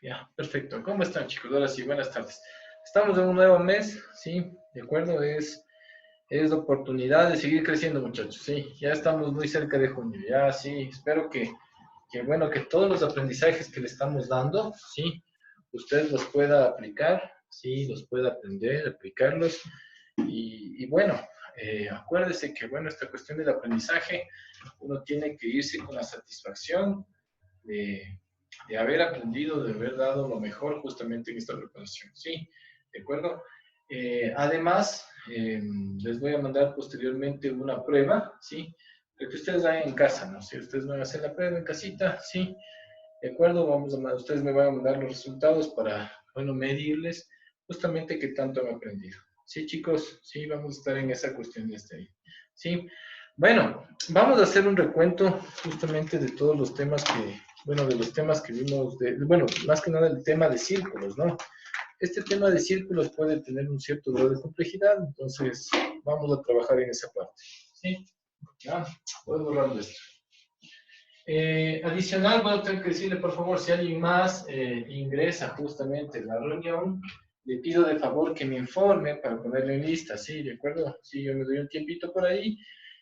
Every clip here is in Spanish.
Ya, perfecto. ¿Cómo están, chicos? Ahora sí, buenas tardes. Estamos en un nuevo mes, ¿sí? De acuerdo, es la oportunidad de seguir creciendo, muchachos, ¿sí? Ya estamos muy cerca de junio, ya, sí. Espero bueno, que todos los aprendizajes que le estamos dando, ¿sí? Usted los pueda aplicar, ¿sí? Los pueda aprender, aplicarlos. Y bueno, acuérdese que, bueno, esta cuestión del aprendizaje, uno tiene que irse con la satisfacción de, de haber aprendido, de haber dado lo mejor justamente en esta preparación. ¿Sí? ¿De acuerdo? Además, les voy a mandar posteriormente una prueba, ¿sí? Para que ustedes hagan en casa, ¿no? Si ustedes van a hacer la prueba en casita, ¿sí? ¿De acuerdo? Ustedes me van a mandar los resultados para, bueno, medirles justamente qué tanto han aprendido. Sí, chicos, sí, vamos a estar en esa cuestión de ahí. Sí. Bueno, vamos a hacer un recuento justamente de todos los temas bueno, de los temas que vimos, bueno, más que nada el tema de círculos, ¿no? Este tema de círculos puede tener un cierto grado de complejidad, entonces vamos a trabajar en esa parte. ¿Sí? Ya, voy borrando esto. Adicional, voy a tener que decirle, por favor, si alguien más ingresa justamente en la reunión, le pido de favor que me informe para ponerlo en lista, ¿sí? ¿De acuerdo? Sí, yo me doy un tiempito por ahí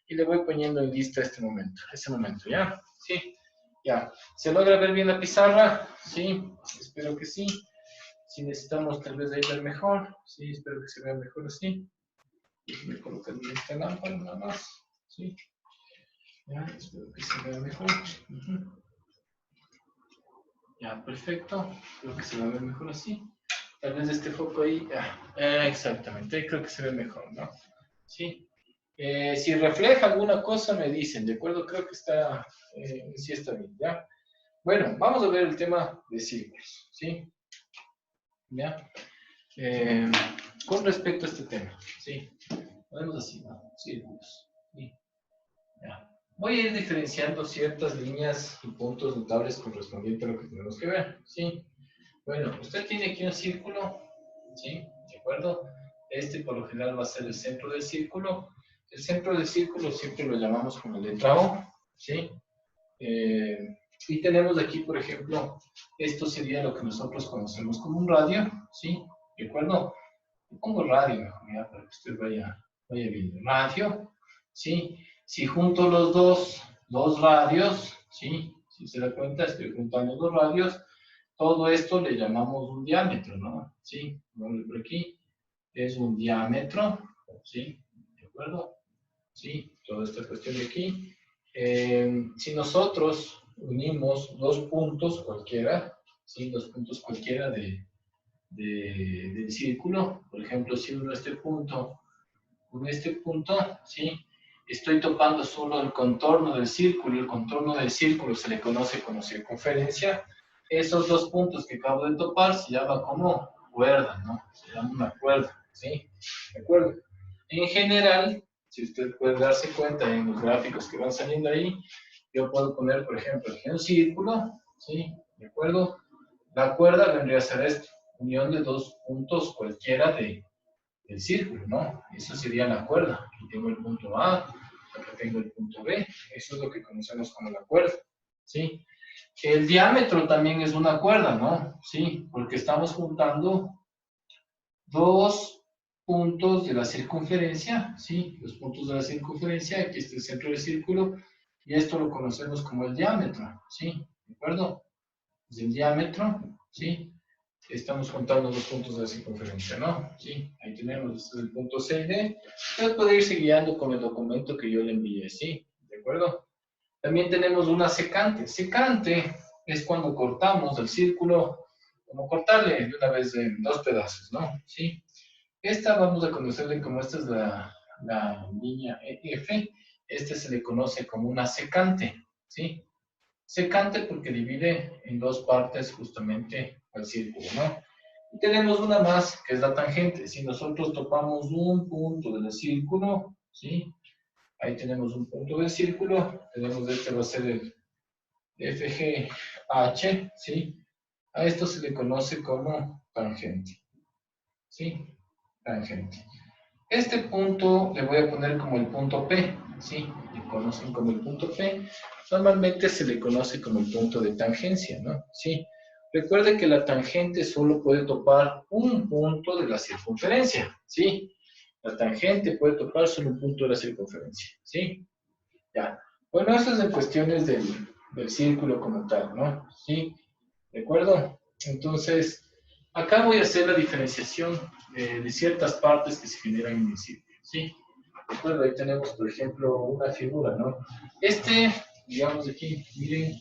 y le voy poniendo en lista ese momento, ¿ya? Sí, ya. ¿Se logra ver bien la pizarra? Sí, espero que sí. Si necesitamos tal vez ahí ver mejor, sí, espero que se vea mejor así. Déjenme colocar esta lámpara nada más, ¿sí? Ya, espero que se vea mejor. Ya, perfecto. Creo que se va a ver mejor así. Tal vez este foco ahí. Exactamente, ahí creo que se ve mejor, ¿no? Sí. Si refleja alguna cosa, me dicen, ¿de acuerdo? Creo que sí está bien, ¿ya? Bueno, vamos a ver el tema de círculos, ¿sí? ¿Ya? Con respecto a este tema, ¿sí? Podemos así, ¿no? Círculos. ¿Sí? ¿Ya? Voy a ir diferenciando ciertas líneas y puntos notables correspondientes a lo que tenemos que ver, ¿sí? Bueno, usted tiene aquí un círculo, ¿sí? ¿De acuerdo? Este por lo general va a ser el centro del círculo. El centro del círculo siempre lo llamamos con la letra O, ¿sí? Y tenemos aquí, por ejemplo, esto sería lo que nosotros conocemos como un radio, ¿sí? ¿De acuerdo? Le pongo radio mejor, ya, para que usted vaya viendo. Radio, ¿sí? Si junto los dos radios, ¿sí? Si se da cuenta, estoy juntando dos radios. Todo esto le llamamos un diámetro, ¿no? ¿Sí? Vamos por aquí. Es un diámetro, ¿sí? ¿De acuerdo? ¿Sí? Toda esta cuestión de aquí. Si nosotros unimos dos puntos cualquiera, ¿sí? Dos puntos cualquiera del círculo, por ejemplo, si uno este punto con este punto, ¿sí? Estoy topando solo el contorno del círculo. El contorno del círculo se le conoce como circunferencia. Esos dos puntos que acabo de topar se llama como cuerda, ¿no? Se llama una cuerda, ¿sí? ¿De acuerdo? En general, si usted puede darse cuenta en los gráficos que van saliendo ahí, yo puedo poner, por ejemplo, aquí un círculo, ¿sí? ¿De acuerdo? La cuerda vendría a ser esto, unión de dos puntos cualquiera del círculo, ¿no? Eso sería la cuerda. Aquí tengo el punto A, acá tengo el punto B. Eso es lo que conocemos como la cuerda, ¿sí? El diámetro también es una cuerda, ¿no? Sí, porque estamos juntando dos puntos de la circunferencia, ¿sí? Los puntos de la circunferencia, aquí está el centro del círculo, y esto lo conocemos como el diámetro, ¿sí? ¿De acuerdo? Es el diámetro, ¿sí? Estamos contando los puntos de la circunferencia, ¿no? Sí, ahí tenemos, este es el punto C y D. Usted puede irse guiando con el documento que yo le envié, ¿sí? ¿De acuerdo? También tenemos una secante. Secante es cuando cortamos el círculo, como cortarle de una vez en dos pedazos, ¿no? ¿Sí? Esta vamos a conocerle como esta es la línea F. Este se le conoce como una secante, ¿sí? Secante porque divide en dos partes justamente al círculo, ¿no? Y tenemos una más, que es la tangente. Si nosotros topamos un punto del círculo, ¿sí? Ahí tenemos un punto del círculo, tenemos este va a ser el FGH, ¿sí? A esto se le conoce como tangente, ¿sí? Tangente. Este punto le voy a poner como el punto P, ¿sí? Le conocen como el punto P. Normalmente se le conoce como el punto de tangencia, ¿no? Sí. Recuerde que la tangente solo puede topar un punto de la circunferencia, ¿sí? La tangente puede topar solo un punto de la circunferencia, ¿sí? Ya. Bueno, eso es en cuestiones del círculo como tal, ¿no? ¿Sí? ¿De acuerdo? Entonces, acá voy a hacer la diferenciación de ciertas partes que se generan en el círculo, ¿sí? ¿De acuerdo? Ahí tenemos, por ejemplo, una figura, ¿no? Digamos aquí, miren,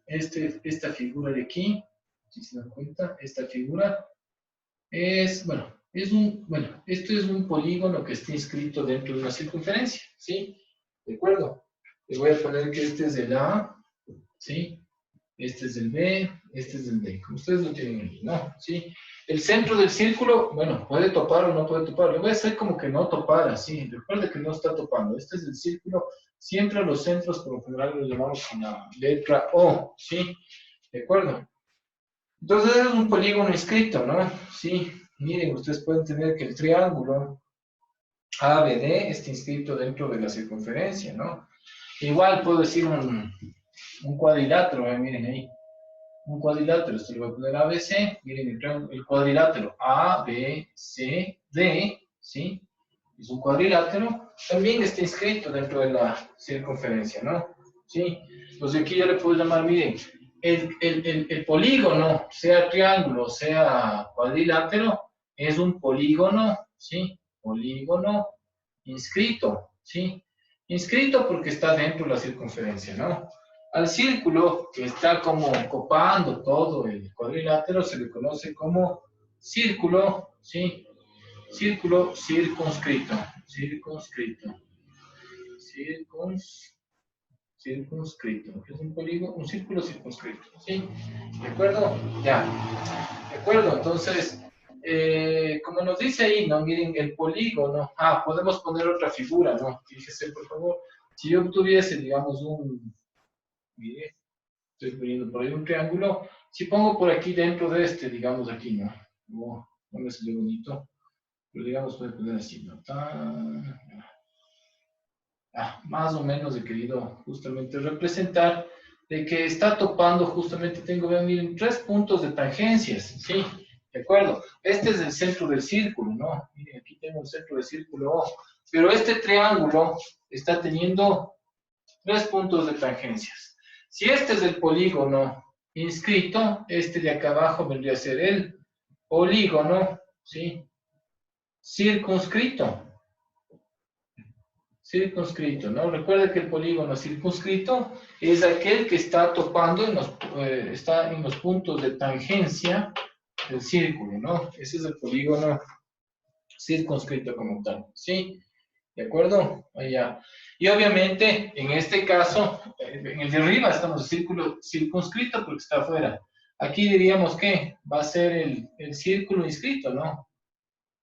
esta figura de aquí, si se dan cuenta, esta figura es, bueno, esto es un polígono que está inscrito dentro de una circunferencia, ¿sí? ¿De acuerdo? Le voy a poner que este es el A, ¿sí? Este es el B, este es el D. Como ustedes lo tienen ahí, ¿no? ¿Sí? El centro del círculo, bueno, puede topar o no puede topar. Le voy a hacer como que no topara, ¿sí? Recuerde que no está topando. Este es el círculo. Siempre los centros, por lo general, los llamamos con la letra O, ¿sí? ¿De acuerdo? Entonces es un polígono inscrito, ¿no? Sí. Miren, ustedes pueden tener que el triángulo ABD está inscrito dentro de la circunferencia, ¿no? Igual puedo decir un cuadrilátero, miren ahí. Un cuadrilátero, esto le voy a poner ABC, miren el cuadrilátero ABCD, ¿sí? Es un cuadrilátero, también está inscrito dentro de la circunferencia, ¿no? ¿Sí? Entonces aquí yo le puedo llamar, miren, el polígono, sea triángulo, sea cuadrilátero, es un polígono, ¿sí? Polígono inscrito, ¿sí? Inscrito porque está dentro de la circunferencia, ¿no? Al círculo que está como copando todo el cuadrilátero se le conoce como círculo, ¿sí? Círculo circunscrito, circunscrito, que es un polígono, un círculo circunscrito, ¿sí? ¿De acuerdo? Ya, ¿de acuerdo? Entonces, como nos dice ahí, ¿no? Miren, el polígono, podemos poner otra figura, ¿no? Fíjese, por favor, si yo tuviese, digamos, mire, estoy poniendo por ahí un triángulo. Si pongo por aquí dentro de este, digamos aquí, ¿no? No me salió bonito, pero digamos, puede poner así, ¿no? Más o menos he querido justamente representar de que está topando justamente, miren, 3 puntos de tangencias, ¿sí? ¿De acuerdo? Este es el centro del círculo, ¿no? Miren, aquí tengo el centro del círculo O, pero este triángulo está teniendo 3 puntos de tangencias. Si este es el polígono inscrito, este de acá abajo vendría a ser el polígono, ¿sí? Circunscrito. Circunscrito, ¿no? Recuerda que el polígono circunscrito es aquel que está topando, está en los puntos de tangencia del círculo, ¿no? Ese es el polígono circunscrito como tal, ¿sí? ¿De acuerdo? Allá. Y obviamente, en este caso, en el de arriba estamos en círculo circunscrito porque está afuera. Aquí diríamos que va a ser el círculo inscrito, ¿no?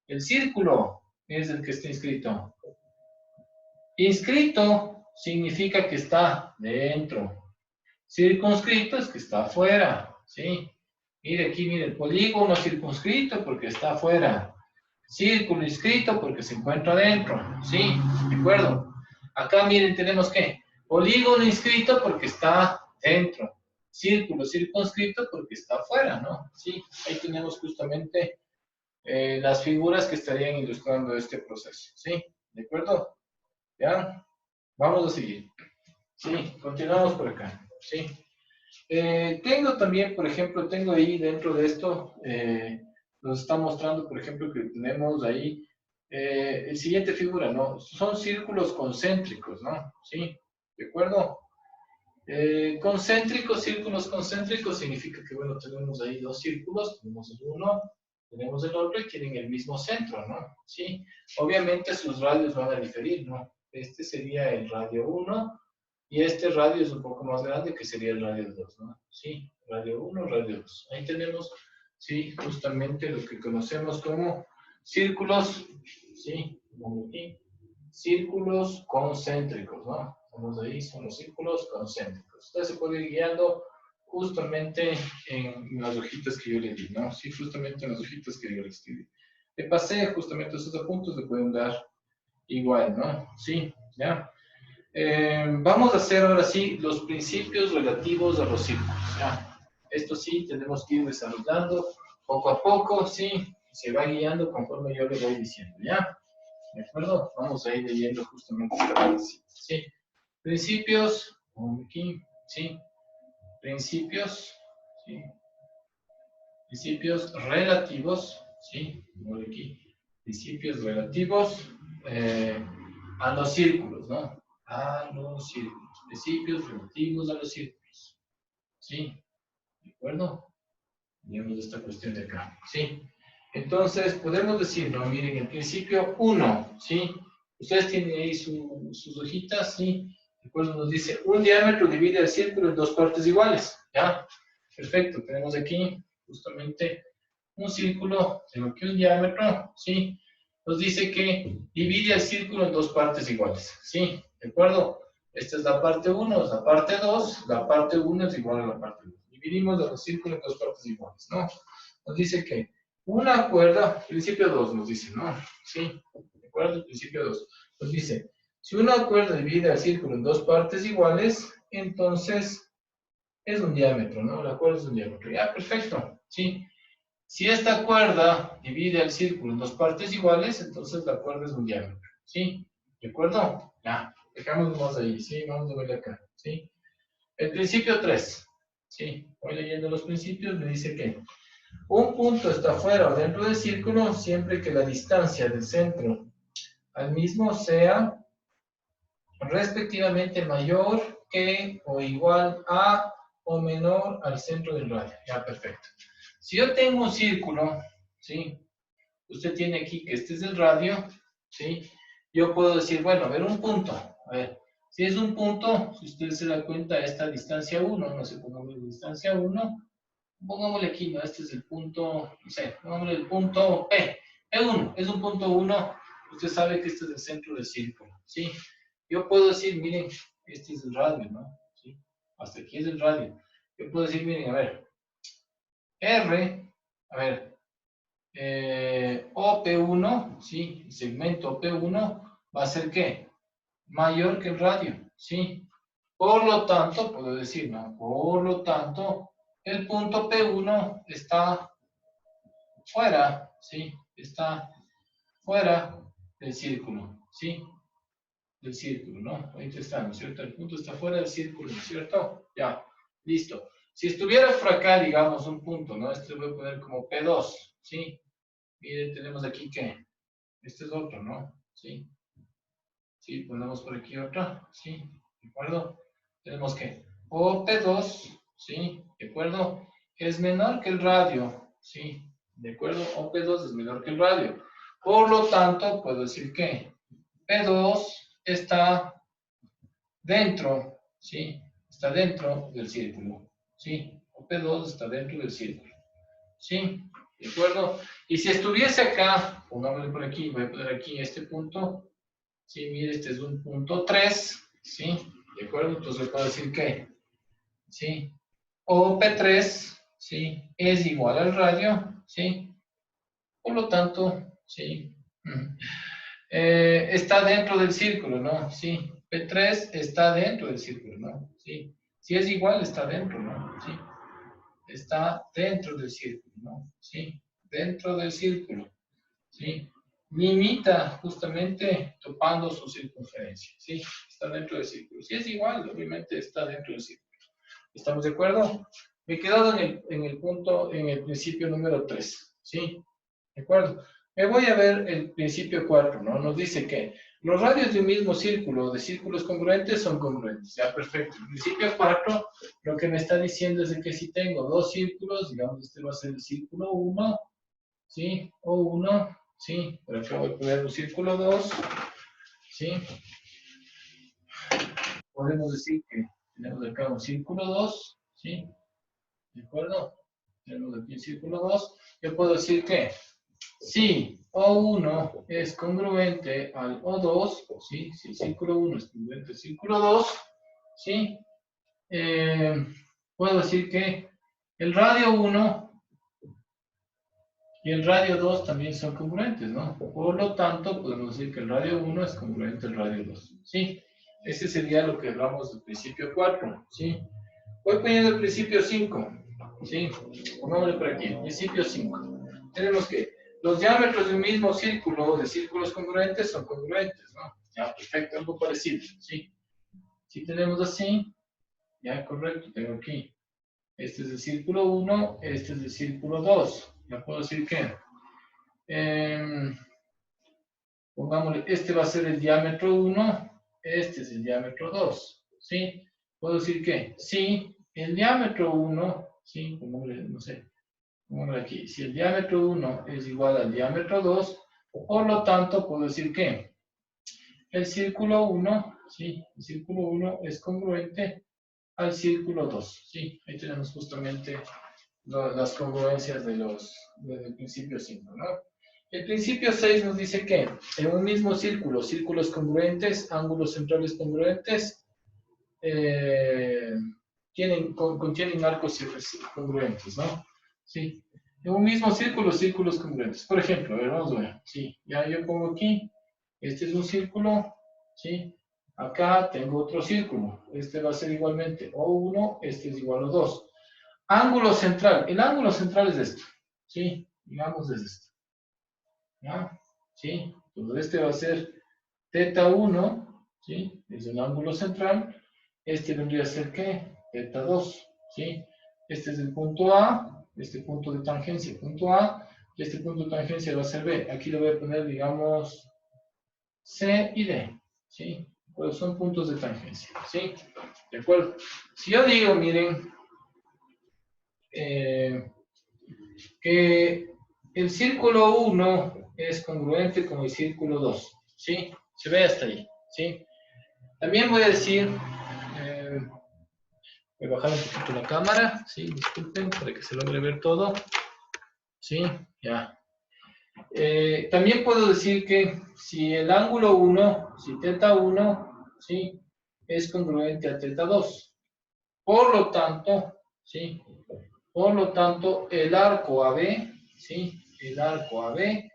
El círculo es el que está inscrito. Inscrito significa que está dentro. Circunscrito es que está afuera, ¿sí? Mire aquí, mire, el polígono circunscrito porque está afuera. Círculo inscrito porque se encuentra adentro, ¿sí? ¿De acuerdo? Acá, miren, tenemos que polígono inscrito porque está dentro. Círculo circunscrito porque está afuera, ¿no? Sí, ahí tenemos justamente las figuras que estarían ilustrando este proceso, ¿sí? ¿De acuerdo? ¿Ya? Vamos a seguir. Sí, continuamos por acá, ¿sí? Tengo también, por ejemplo, tengo ahí dentro de esto, nos está mostrando, por ejemplo, que tenemos ahí el siguiente figura, ¿no? Son círculos concéntricos, ¿no? ¿Sí? ¿De acuerdo? Círculos concéntricos significa que, bueno, tenemos ahí 2 círculos, tenemos el uno, tenemos el otro y tienen el mismo centro, ¿no? ¿Sí? Obviamente sus radios van a diferir, ¿no? Este sería el radio 1 y este radio es un poco más grande que sería el radio 2, ¿no? Sí, radio 1, radio 2. Ahí tenemos, sí, justamente lo que conocemos como círculos, sí, como aquí, círculos concéntricos, ¿no? Estamos ahí, son los círculos concéntricos. Usted se puede ir guiando justamente en las hojitas que yo le di, ¿no? Sí, justamente en las hojitas que yo le escribí. Le pasé justamente esos apuntes, le pueden dar igual, ¿no? Sí, ¿ya? Vamos a hacer ahora sí los principios relativos a los círculos, ¿ya? Esto sí, tenemos que ir desarrollando poco a poco, ¿sí? Se va guiando conforme yo le voy diciendo, ¿ya? ¿De acuerdo? Vamos a ir leyendo justamente esta partecita, ¿sí? Principios, aquí, ¿sí? Principios, ¿sí? Principios relativos, ¿sí? Por aquí. Principios relativos a los círculos, ¿no? A los círculos. Principios relativos a los círculos. ¿Sí? ¿De acuerdo? Tenemos esta cuestión de acá. ¿Sí? Entonces, podemos decir, no, miren, el principio 1, ¿sí? Ustedes tienen ahí sus hojitas, ¿sí? ¿De acuerdo? Nos dice, un diámetro divide el círculo en dos partes iguales, ¿ya? Perfecto, tenemos aquí justamente un círculo, tengo aquí un diámetro, ¿sí? Nos dice que divide el círculo en dos partes iguales, ¿sí? ¿De acuerdo? Esta es la parte 1, es la parte 2, la parte 1 es igual a la parte 2. Dividimos el círculo en dos partes iguales, ¿no? Nos dice que una cuerda, principio 2 nos dice, ¿no? ¿Sí? ¿De acuerdo? Principio 2. Nos dice, si una cuerda divide el círculo en dos partes iguales, entonces es un diámetro, ¿no? La cuerda es un diámetro. Ya, perfecto, ¿sí? Si esta cuerda divide el círculo en dos partes iguales, entonces la cuerda es un diámetro, ¿sí? ¿De acuerdo? Ya, dejamos más ahí, ¿sí? Vamos a ver acá, ¿sí? El principio 3, ¿sí? Voy leyendo los principios, me dice que un punto está fuera o dentro del círculo siempre que la distancia del centro al mismo sea respectivamente mayor que o igual a o menor al centro del radio. Ya, perfecto. Si yo tengo un círculo, ¿sí? Usted tiene aquí que este es el radio, ¿sí? Yo puedo decir, bueno, a ver, un punto. A ver, si es un punto, si usted se da cuenta, esta distancia 1, no sé, pongamos distancia 1, pongámosle aquí, ¿no? Este es el punto, no sé, pongámosle el punto P. P1, es un punto 1, usted sabe que este es el centro del círculo, ¿sí? Yo puedo decir, miren, este es el radio, ¿no? ¿Sí? Hasta aquí es el radio. Yo puedo decir, miren, a ver, R, a ver, OP1, ¿sí? El segmento OP1 va a ser ¿qué? Mayor que el radio, ¿sí? Por lo tanto, puedo decir, ¿no? Por lo tanto, el punto P1 está fuera, ¿sí? Está fuera del círculo, ¿sí? Del círculo, ¿no? Ahí está, ¿no es cierto? El punto está fuera del círculo, ¿no es cierto? Ya, listo. Si estuviera por acá, digamos, un punto, ¿no? Este lo voy a poner como P2, ¿sí? Miren, tenemos aquí que este es otro, ¿no? ¿Sí? Sí, ponemos por aquí otra, ¿sí? ¿De acuerdo? Tenemos que OP2, ¿sí? ¿De acuerdo? Es menor que el radio, ¿sí? ¿De acuerdo? OP2 es menor que el radio. Por lo tanto, puedo decir que P2 está dentro, ¿sí? Está dentro del círculo, ¿sí? OP2 está dentro del círculo, ¿sí? ¿De acuerdo? Y si estuviese acá, pongámosle por aquí, voy a poner aquí este punto, ¿sí? Mire, este es un punto 3, ¿sí? ¿De acuerdo? Entonces puedo decir que, ¿sí? OP3, ¿sí? Es igual al radio, ¿sí? Por lo tanto, ¿sí? Está dentro del círculo, ¿no? Sí. P3 está dentro del círculo, ¿no? Sí. Si es igual, está dentro, ¿no? Sí. Está dentro del círculo, ¿no? Sí. Dentro del círculo, ¿sí? Limita justamente topando su circunferencia, ¿sí? Está dentro del círculo. Si es igual, obviamente está dentro del círculo. ¿Estamos de acuerdo? Me he quedado en el punto, en el principio número 3, ¿sí? ¿De acuerdo? Me voy a ver el principio 4, ¿no? Nos dice que los radios de un mismo círculo, de círculos congruentes, son congruentes. Ya, perfecto. El principio 4, lo que me está diciendo es de que si tengo dos círculos, digamos, este va a ser el círculo 1, ¿sí? O 1, ¿sí? Por acá voy a poner un círculo 2, ¿sí? Podemos decir que tenemos acá un círculo 2, ¿sí? ¿De acuerdo? Tenemos aquí el círculo 2. Yo puedo decir que si O1 es congruente al O2, ¿sí? Si el círculo 1 es congruente al círculo 2, ¿sí? Puedo decir que el radio 1 y el radio 2 también son congruentes, ¿no? Por lo tanto, podemos decir que el radio 1 es congruente al radio 2, ¿sí? Ese sería lo que hablamos del principio 4, ¿sí? Voy poniendo el principio 5. ¿sí? Pongámosle por aquí, principio 5. Tenemos que los diámetros de un mismo círculo, de círculos congruentes, son congruentes, ¿no? Ya, perfecto, algo parecido, ¿sí? Si tenemos así, ya, correcto, tengo aquí. Este es el círculo 1, este es el círculo 2. Ya puedo decir que, pongámosle, este va a ser el diámetro 1, este es el diámetro 2, ¿sí? Puedo decir que, si el diámetro 1, ¿sí? Pongámosle, no sé, pongámosle aquí, si el diámetro 1 es igual al diámetro 2, por lo tanto, puedo decir que el círculo 1, ¿sí? El círculo 1 es congruente al círculo 2, ¿sí? Ahí tenemos justamente las congruencias del principio 5, ¿no? El principio 6 nos dice que en un mismo círculo, círculos congruentes, ángulos centrales congruentes, contienen arcos congruentes, ¿no? Sí. En un mismo círculo, círculos congruentes. Por ejemplo, a ver, vamos a ver. Sí, ya yo pongo aquí, este es un círculo, ¿sí? Acá tengo otro círculo. Este va a ser igualmente O1, este es igual a 2. Ángulo central. El ángulo central es esto, ¿sí? Digamos es esto. ¿Ya? ¿Sí? Entonces este va a ser teta 1, ¿sí? Es el ángulo central. Este vendría a ser ¿qué? Teta 2, ¿sí? Este es el punto A, este punto de tangencia, punto A, y este punto de tangencia va a ser B. Aquí le voy a poner, digamos, C y D, ¿sí? Pues son puntos de tangencia, ¿sí? ¿De acuerdo? Si yo digo, miren, que el círculo 1 es congruente con el círculo 2, ¿sí? Se ve hasta ahí, ¿sí? También voy a decir, voy a bajar un poquito la cámara, ¿sí? Disculpen, para que se logre ver todo, ¿sí? Ya. También puedo decir que si el ángulo 1, si teta 1, ¿sí? Es congruente a teta 2. Por lo tanto, ¿sí? Por lo tanto, el arco AB, ¿sí? El arco AB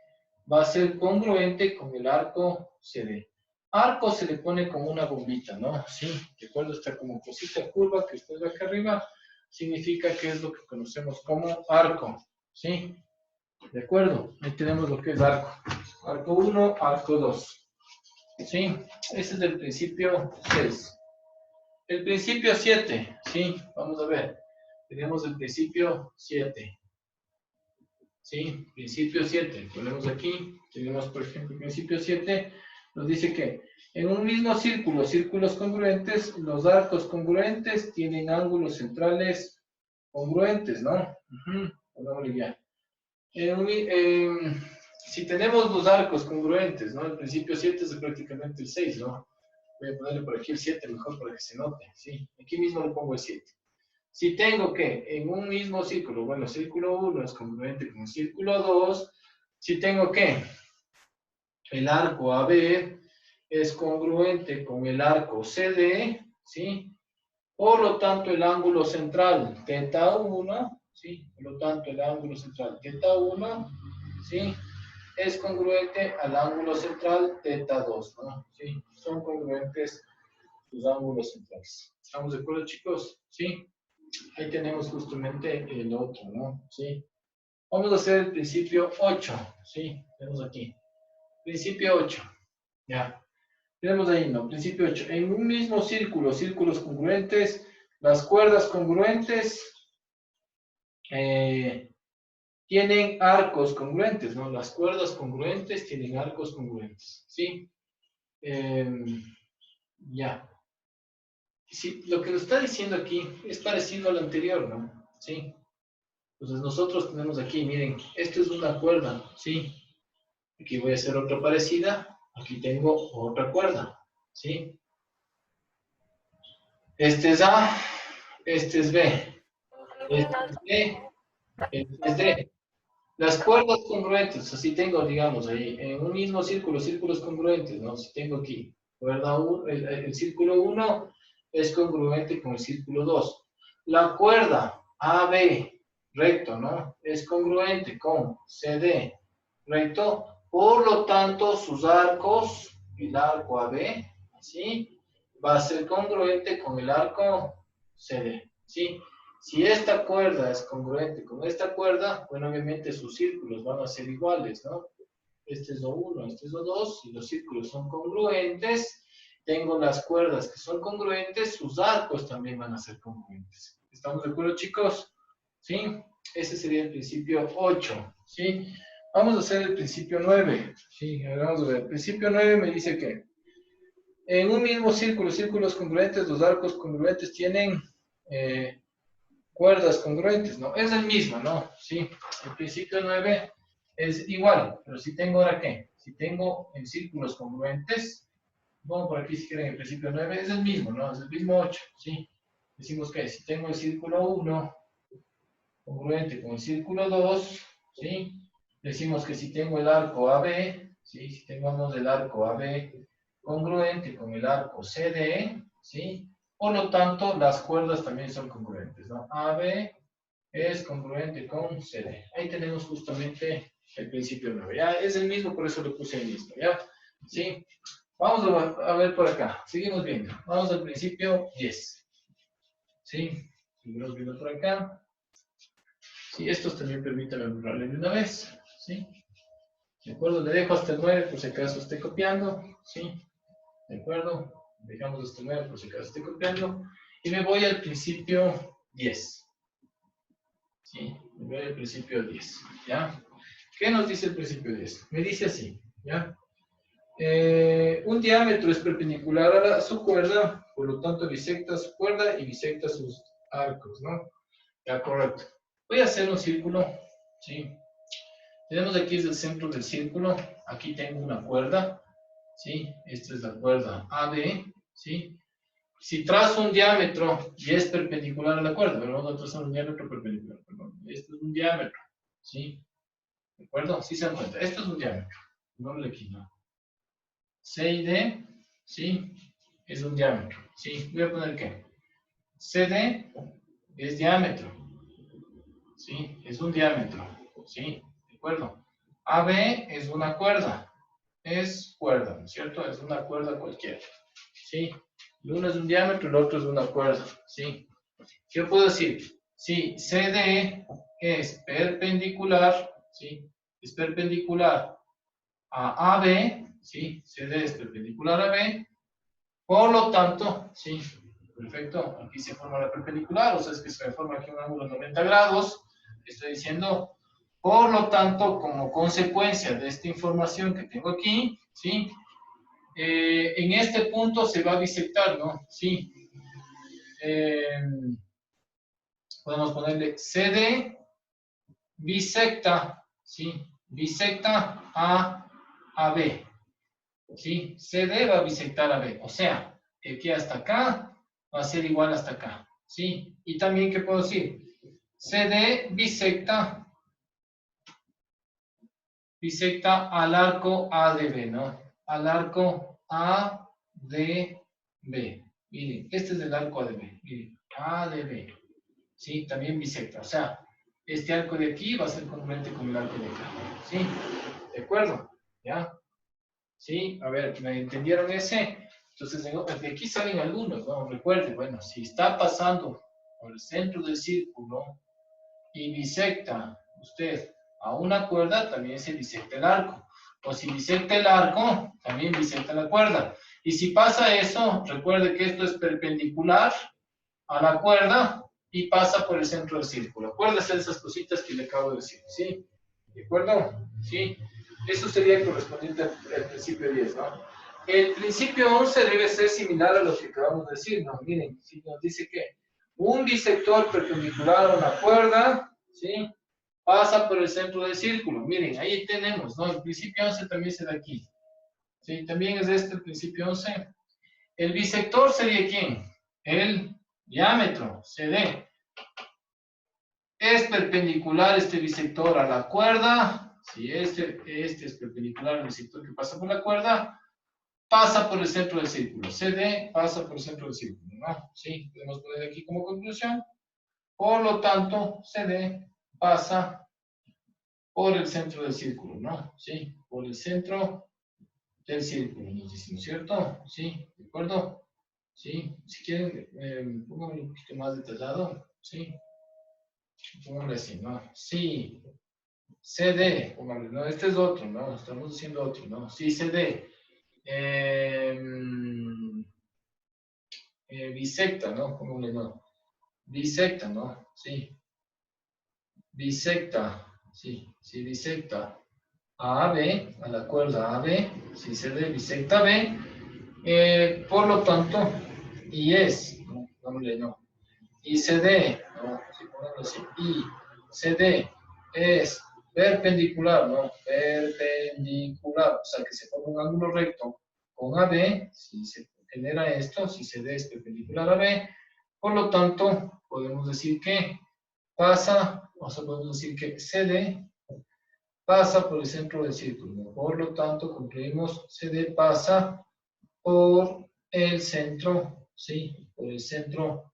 va a ser congruente con el arco CD. Arco se le pone como una bombita, ¿no? Sí, de acuerdo, está como cosita curva que usted ve acá arriba, significa que es lo que conocemos como arco, ¿sí? De acuerdo, ahí tenemos lo que es arco. Arco 1, arco 2. ¿Sí? Ese es el principio 6. El principio 7, ¿sí? Vamos a ver. Tenemos el principio 7. ¿Sí? Principio 7. Ponemos aquí, tenemos por ejemplo el principio 7, nos dice que en un mismo círculo, círculos congruentes, los arcos congruentes tienen ángulos centrales congruentes, ¿no? Pongámosle ya. Si tenemos dos arcos congruentes, ¿no? El principio 7 es prácticamente el 6, ¿no? Voy a ponerle por aquí el 7 mejor para que se note, ¿sí? Aquí mismo le pongo el 7. Si tengo que en un mismo círculo, bueno, círculo 1 es congruente con el círculo 2, si tengo que el arco AB es congruente con el arco CD, ¿sí? Por lo tanto, el ángulo central teta 1, ¿sí? Por lo tanto, el ángulo central teta 1, ¿sí? Es congruente al ángulo central teta 2, ¿no? ¿Sí? Son congruentes los ángulos centrales. ¿Estamos de acuerdo, chicos? ¿Sí? Ahí tenemos justamente el otro, ¿no? ¿Sí? Vamos a hacer el principio 8, ¿sí? Tenemos aquí. Principio 8, ya. Tenemos ahí, ¿no? Principio 8. En un mismo círculo, círculos congruentes, las cuerdas congruentes tienen arcos congruentes, ¿no? Las cuerdas congruentes tienen arcos congruentes, ¿sí? Ya. Sí, lo que nos está diciendo aquí es parecido al anterior, ¿no? ¿Sí? Entonces nosotros tenemos aquí, miren, esto es una cuerda, ¿sí? Aquí voy a hacer otra parecida, aquí tengo otra cuerda, ¿sí? Este es A, este es B, este es B, este es D. Las cuerdas congruentes, así tengo, digamos, ahí, en un mismo círculo, círculos congruentes, ¿no? Si tengo aquí, cuerda 1, el círculo 1 es congruente con el círculo 2. La cuerda AB, recto, ¿no? Es congruente con CD, recto. Por lo tanto, sus arcos, el arco AB, ¿sí? Va a ser congruente con el arco CD, ¿sí? Si esta cuerda es congruente con esta cuerda, bueno, obviamente sus círculos van a ser iguales, ¿no? Este es O1, este es O2, y los círculos son congruentes. Tengo las cuerdas que son congruentes, sus arcos también van a ser congruentes. ¿Estamos de acuerdo, chicos? ¿Sí? Ese sería el principio 8, ¿sí? Vamos a hacer el principio 9. Sí, vamos a ver. El principio 9 me dice que en un mismo círculo, círculos congruentes, los arcos congruentes tienen cuerdas congruentes, ¿no? Es el mismo, ¿no? Sí. El principio 9 es igual, pero si tengo ahora qué? Si tengo en círculos congruentes, bueno, por aquí si quieren el principio 9 es el mismo, ¿no? Es el mismo 8, ¿sí? Decimos que si tengo el círculo 1 congruente con el círculo 2, ¿sí? Decimos que si tengo el arco AB, ¿sí? Si tengamos el arco AB congruente con el arco CD, ¿sí? Por lo tanto, las cuerdas también son congruentes, ¿no? AB es congruente con CD. Ahí tenemos justamente el principio 9. Ya es el mismo, por eso lo puse ahí mismo, ¿ya? ¿Sí? Vamos a ver por acá. Seguimos viendo. Vamos al principio 10. ¿Sí? Seguimos viendo por acá. Sí, estos también permítanme borrarle de una vez. ¿Sí? ¿De acuerdo? Le dejo hasta el 9 por si acaso esté copiando. ¿Sí? ¿De acuerdo? Dejamos hasta el 9 por si acaso esté copiando. Y me voy al principio 10. ¿Sí? Me voy al principio 10. ¿Ya? ¿Qué nos dice el principio 10? Me dice así. ¿Ya? Un diámetro es perpendicular a su cuerda, por lo tanto bisecta su cuerda y bisecta sus arcos, ¿no? Ya, correcto. Voy a hacer un círculo, ¿sí? Tenemos aquí es el centro del círculo, aquí tengo una cuerda, ¿sí? Esta es la cuerda AB, ¿sí? Si trazo un diámetro y es perpendicular a la cuerda, pero vamos a trazar un diámetro perpendicular, perdón. Esto es un diámetro, ¿sí? ¿De acuerdo? Sí se dan cuenta, esto es un diámetro, no le quito. C y D, ¿sí? Es un diámetro, ¿sí? Voy a poner ¿qué? CD es diámetro, ¿sí? Es un diámetro, ¿sí? ¿De acuerdo? AB es una cuerda, es cuerda, ¿no es cierto? Es una cuerda cualquiera, ¿sí? El uno es un diámetro, el otro es una cuerda, ¿sí? ¿Qué puedo decir? Si CD es perpendicular, ¿sí? Es perpendicular a AB, ¿sí? CD es perpendicular a B, por lo tanto, sí, perfecto, aquí se forma la perpendicular, o sea, es que se forma aquí un ángulo de 90 grados, estoy diciendo, por lo tanto, como consecuencia de esta información que tengo aquí, ¿sí? En este punto se va a bisectar, ¿no? Sí. Podemos ponerle CD bisecta, ¿sí? Bisecta a B, ¿sí? CD va a bisectar a B, o sea, de aquí hasta acá va a ser igual hasta acá, ¿sí? Y también, ¿qué puedo decir? CD bisecta al arco ADB, ¿no? Al arco ADB. Miren, este es el arco ADB, miren, ADB, ¿sí? También bisecta, o sea, este arco de aquí va a ser congruente con el arco de acá, ¿sí? ¿De acuerdo? ¿Ya? ¿Sí? A ver, ¿me entendieron ese? Entonces, de aquí salen algunos, ¿no? Recuerden, bueno, si está pasando por el centro del círculo y bisecta usted a una cuerda, también se bisecta el arco. O si bisecta el arco, también bisecta la cuerda. Y si pasa eso, recuerde que esto es perpendicular a la cuerda y pasa por el centro del círculo. Acuérdese de esas cositas que le acabo de decir, ¿sí? ¿De acuerdo? ¿Sí? Eso sería el correspondiente al principio 10, ¿no? El principio 11 debe ser similar a lo que acabamos de decir, ¿no? Miren, si nos dice que un bisector perpendicular a una cuerda, ¿sí? Pasa por el centro del círculo. Miren, ahí tenemos, ¿no? El principio 11 también se da aquí. ¿Sí? También es este el principio 11. El bisector sería ¿quién? El diámetro, CD. Es perpendicular este bisector a la cuerda. Si este es perpendicular al bisector que pasa por la cuerda, pasa por el centro del círculo. CD pasa por el centro del círculo, ¿no? Sí, podemos poner aquí como conclusión. Por lo tanto, CD pasa por el centro del círculo, ¿no? Sí, por el centro del círculo, nos decimos, ¿cierto? Sí, ¿de acuerdo? Sí, si quieren, pónganme un poquito más detallado, ¿sí? Pongámosle así, ¿no? Si CD, pongámosle, no, este es otro, ¿no? Estamos haciendo otro, ¿no? Si CD bisecta, ¿no? Pongámosle, no. Bisecta, ¿no? Sí. Bisecta, sí, sí, bisecta a B, a la cuerda AB, si CD bisecta B, por lo tanto, y es, no, pongámosle, no. Y CD, ¿no? Si ponemos así, y CD es perpendicular, ¿no? Perpendicular, o sea que se forma un ángulo recto con AB, si se genera esto, si CD es perpendicular a B, por lo tanto, podemos decir que pasa, o sea, podemos decir que CD pasa por el centro del círculo, ¿no? Por lo tanto, concluimos CD pasa por el centro, ¿sí? Por el centro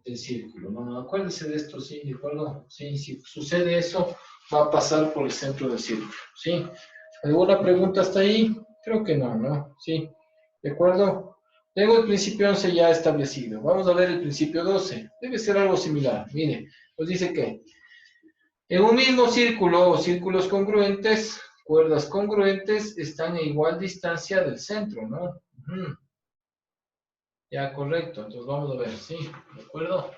del círculo, ¿no? Acuérdense de esto, ¿sí? ¿De acuerdo? Sí, si sucede eso, va a pasar por el centro del círculo, ¿sí? ¿Alguna pregunta hasta ahí? Creo que no, ¿no? Sí, ¿de acuerdo? Tengo el principio 11 ya establecido. Vamos a ver el principio 12. Debe ser algo similar. Mire, nos dice que en un mismo círculo o círculos congruentes, cuerdas congruentes están a igual distancia del centro, ¿no? Ujú. Ya, correcto. Entonces vamos a ver, ¿sí? ¿De acuerdo?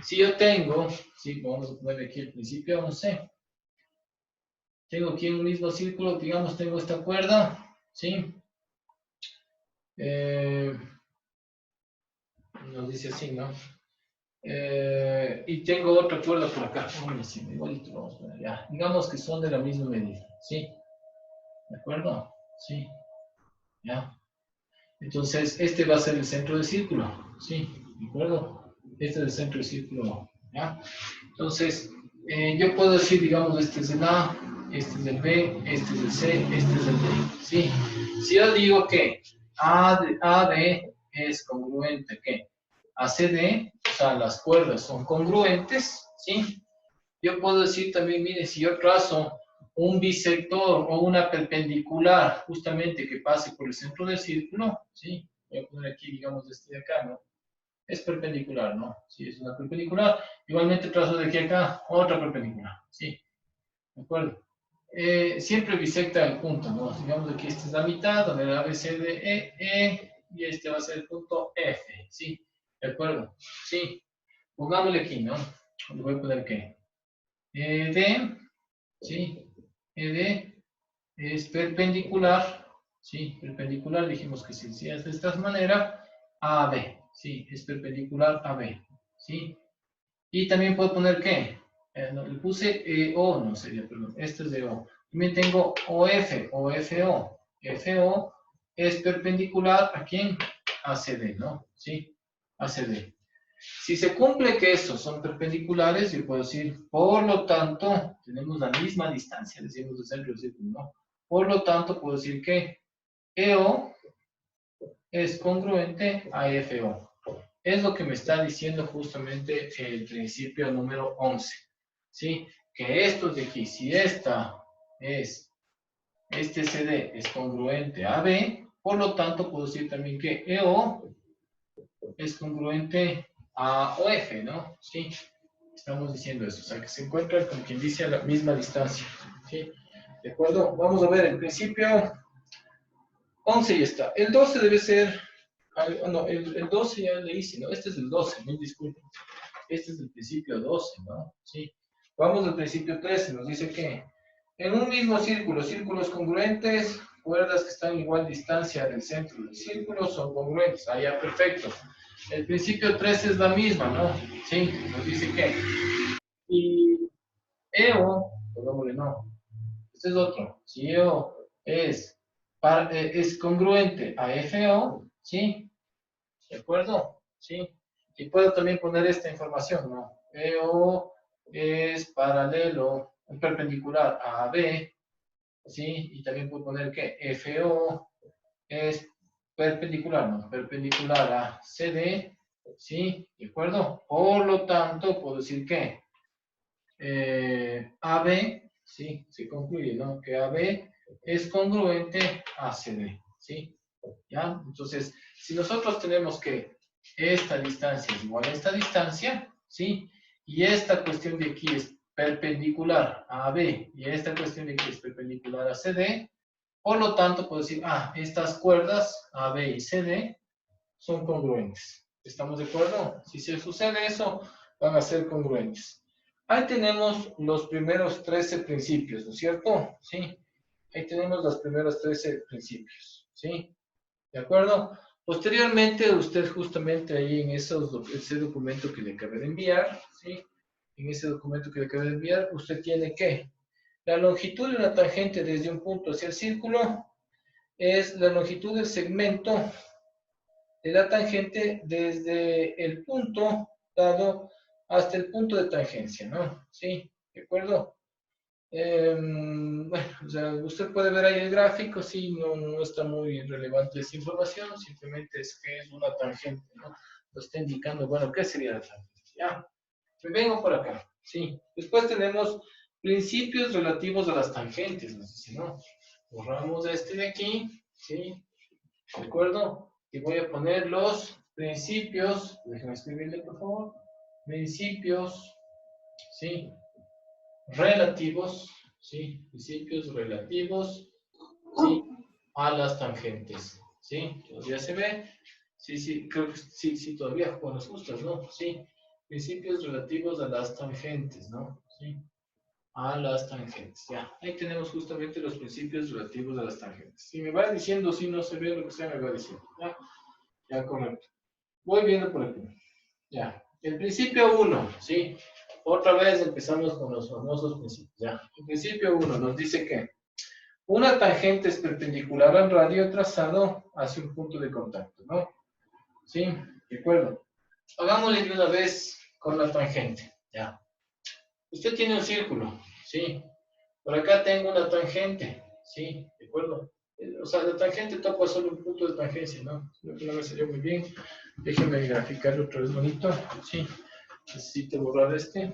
Si yo tengo, sí, vamos a poner aquí el principio 11. Tengo aquí en un mismo círculo, digamos, tengo esta cuerda, ¿sí? Eh, nos dice así, ¿no? Y tengo otra cuerda por acá. Hombre, sí, igualito vamos a poner ya. Digamos que son de la misma medida, ¿sí? ¿De acuerdo? Sí, ya. Entonces, este va a ser el centro del círculo, ¿sí? ¿De acuerdo? Este es el centro del círculo, ¿ya? Entonces, yo puedo decir, digamos, este es el A, este es el B, este es el C, este es el D, ¿sí? Si yo digo que AD es congruente, ¿qué? ACD, o sea, las cuerdas son congruentes, ¿sí? Yo puedo decir también, mire, si yo trazo un bisector o una perpendicular justamente que pase por el centro del círculo, ¿sí? Voy a poner aquí, digamos, este de acá, ¿no? Es perpendicular, ¿no? Sí, es una perpendicular. Igualmente trazo de aquí a acá otra perpendicular, ¿sí? ¿De acuerdo? Siempre bisecta el punto, ¿no? Digamos que esta es la mitad, donde el ABCDE, y este va a ser el punto F, ¿sí? ¿De acuerdo? Sí. Pongámosle aquí, ¿no? Le voy a poner que ED, ¿sí? ED es perpendicular, ¿sí? Perpendicular, dijimos que si es de esta manera, a B, ¿sí? Es perpendicular a B, ¿sí? Y también puedo poner ¿qué? No, le puse O, no sería, perdón, este es de O. También tengo OF, o FO. FO es perpendicular a quién? A CD, ¿no? ¿Sí? A CD. Si se cumple que estos son perpendiculares, yo puedo decir, por lo tanto, tenemos la misma distancia, decimos el centro del círculo, ¿no? Por lo tanto, puedo decir que EO es congruente a FO. Es lo que me está diciendo justamente el principio número 11, ¿sí? Que estos de aquí, si este CD es congruente a B, por lo tanto, puedo decir también que EO es congruente a OF, ¿no? Sí, estamos diciendo eso, o sea, que se encuentran con quien dice a la misma distancia, ¿sí? ¿De acuerdo? Vamos a ver, el principio 11 ya está. El 12 debe ser, no, el 12 ya le hice, ¿no? Este es el 12, mil disculpen. Este es el principio 12, ¿no? Sí. Vamos al principio 13, nos dice que en un mismo círculo, círculos congruentes, cuerdas que están a igual distancia del centro del círculo son congruentes. Ah, ya, perfecto. El principio 13 es la misma, ¿no? Sí, nos dice que. Y EO, pongámosle no. Este es otro. Si EO es congruente a FO, ¿sí? ¿De acuerdo? ¿Sí? Y puedo también poner esta información, ¿no? EO es paralelo, perpendicular a AB, ¿sí? Y también puedo poner que FO es perpendicular, ¿no? Perpendicular a CD, ¿sí? ¿De acuerdo? Por lo tanto, puedo decir que AB, ¿sí? Se concluye, ¿no? Que AB es congruente a CD, ¿sí? ¿Ya? Entonces, si nosotros tenemos que esta distancia es igual a esta distancia, ¿sí? y esta cuestión de aquí es perpendicular a AB, y esta cuestión de aquí es perpendicular a CD, por lo tanto puedo decir, estas cuerdas AB y CD son congruentes. ¿Estamos de acuerdo? Si se sucede eso, van a ser congruentes. Ahí tenemos los primeros 13 principios, ¿no es cierto? Sí. Ahí tenemos los primeros 13 principios, ¿sí? ¿De acuerdo? Posteriormente, usted justamente ahí en ese documento que le acabé de enviar, ¿sí? En ese documento que le acabé de enviar, usted tiene que la longitud de una tangente desde un punto hacia el círculo es la longitud del segmento de la tangente desde el punto dado hasta el punto de tangencia, ¿no? ¿Sí? ¿De acuerdo? Bueno, o sea, usted puede ver ahí el gráfico, sí, no está muy relevante esa información, simplemente es que es una tangente, ¿no? Lo está indicando, bueno, ¿qué sería la tangente? Ya, me vengo por acá, sí. Después tenemos principios relativos a las tangentes, no sé si no. Borramos este de aquí, ¿sí? ¿De acuerdo? Y voy a poner los principios, déjenme escribirle por favor, principios, ¿sí? Relativos, ¿sí? Principios relativos, ¿sí? A las tangentes, ¿sí? ¿Todavía se ve? Sí, creo que sí, todavía, con las justas, ¿no? Sí, principios relativos a las tangentes, ¿no? Sí, a las tangentes, ya. Ahí tenemos justamente los principios relativos a las tangentes. Si me va diciendo si no se ve lo que sea, me va diciendo, ¿ya? Ya, correcto. Voy viendo por aquí. Ya. El principio 1, ¿sí? Otra vez empezamos con los famosos principios. Ya. El principio 1 nos dice que una tangente es perpendicular al radio trazado hacia un punto de contacto, ¿no? ¿Sí? De acuerdo. Hagámosle de una vez con la tangente. Ya. Usted tiene un círculo, ¿sí? Por acá tengo una tangente, ¿sí? ¿De acuerdo? O sea, la tangente topa solo un punto de tangencia, ¿no? Creo que no me salió muy bien. Déjenme graficarlo otra vez bonito. Sí. Necesito borrar este.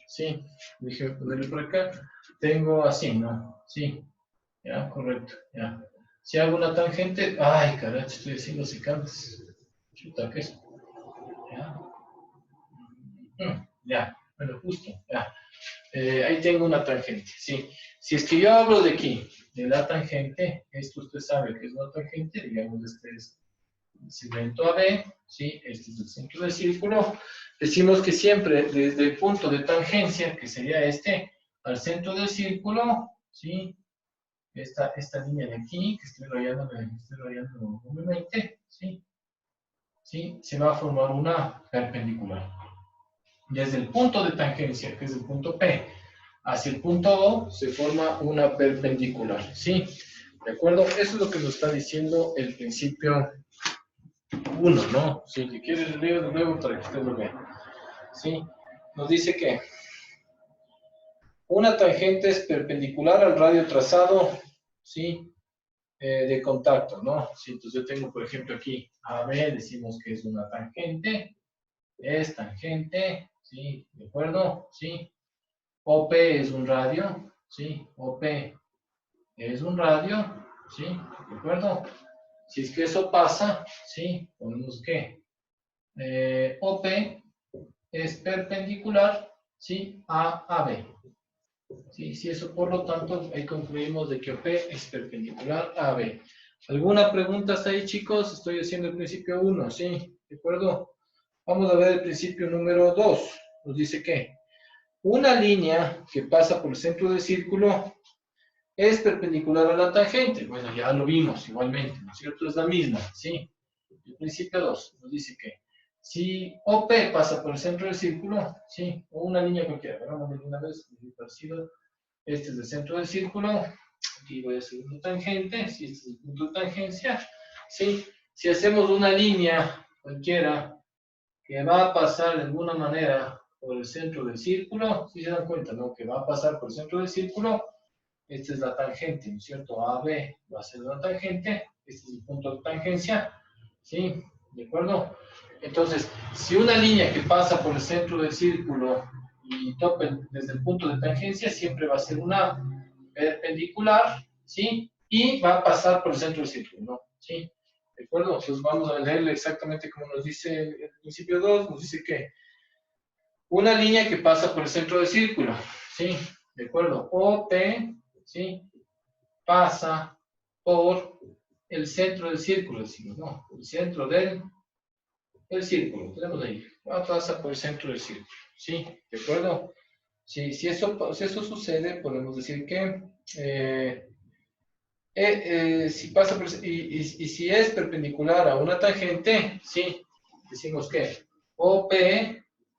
Sí. Déjenme ponerlo por acá. Tengo así, ¿no? Sí. Ya, correcto. Ya. Si hago una tangente. Ay, carajo, estoy haciendo secantes. Chuta, ¿qué es? Ya. Ya. Bueno, justo. Ya. Ahí tengo una tangente, ¿sí? Si es que yo hablo de aquí, de la tangente, esto usted sabe que es una tangente, digamos, este es el segmento AB, ¿sí? Este es el centro del círculo. Decimos que siempre desde el punto de tangencia, que sería este, al centro del círculo, ¿sí? Esta línea de aquí, que estoy rayando nuevamente, ¿sí? ¿Sí? Se va a formar una perpendicular. Desde el punto de tangencia, que es el punto P, hacia el punto O, se forma una perpendicular, ¿sí? ¿De acuerdo? Eso es lo que nos está diciendo el principio 1, ¿no? Si le quiere leer de nuevo para que usted lo vea, ¿sí? Nos dice que una tangente es perpendicular al radio trazado, ¿sí? De contacto, ¿no? Si entonces yo tengo, por ejemplo, aquí AB, decimos que es una tangente, es tangente, ¿sí? ¿De acuerdo? ¿Sí? OP es un radio, ¿sí? OP es un radio, ¿sí? ¿De acuerdo? Si es que eso pasa, ¿sí? Ponemos que OP es perpendicular, ¿sí? A AB. ¿Sí? Si eso, por lo tanto, ahí concluimos de que OP es perpendicular a AB. ¿Alguna pregunta hasta ahí, chicos? Estoy haciendo el principio 1, ¿sí? ¿De acuerdo? Vamos a ver el principio número 2. Nos dice que una línea que pasa por el centro del círculo es perpendicular a la tangente. Bueno, ya lo vimos igualmente, ¿no es cierto? Es la misma, ¿sí? El principio 2 nos dice que si OP pasa por el centro del círculo, ¿sí? O una línea cualquiera, hagamos de una vez, parecido. Este es el centro del círculo, aquí voy a hacer una tangente, si este es el punto de tangencia, ¿sí? Si hacemos una línea cualquiera que va a pasar de alguna manera por el centro del círculo, si se dan cuenta, ¿no? Que va a pasar por el centro del círculo, esta es la tangente, ¿no es cierto? AB va a ser una tangente, este es el punto de tangencia, ¿sí? ¿De acuerdo? Entonces, si una línea que pasa por el centro del círculo y tope desde el punto de tangencia, siempre va a ser una perpendicular, ¿sí? Y va a pasar por el centro del círculo, ¿no? ¿Sí? ¿De acuerdo? Entonces vamos a leerle exactamente como nos dice el principio 2, nos dice que Una línea que pasa por el centro del círculo, ¿sí? ¿De acuerdo? OP, ¿sí? Pasa por el centro del círculo, decimos, ¿no? El centro del círculo, tenemos ahí. Pasa por el centro del círculo, ¿sí? ¿De acuerdo? Si eso sucede, podemos decir que si pasa por, y si es perpendicular a una tangente, sí, decimos que OP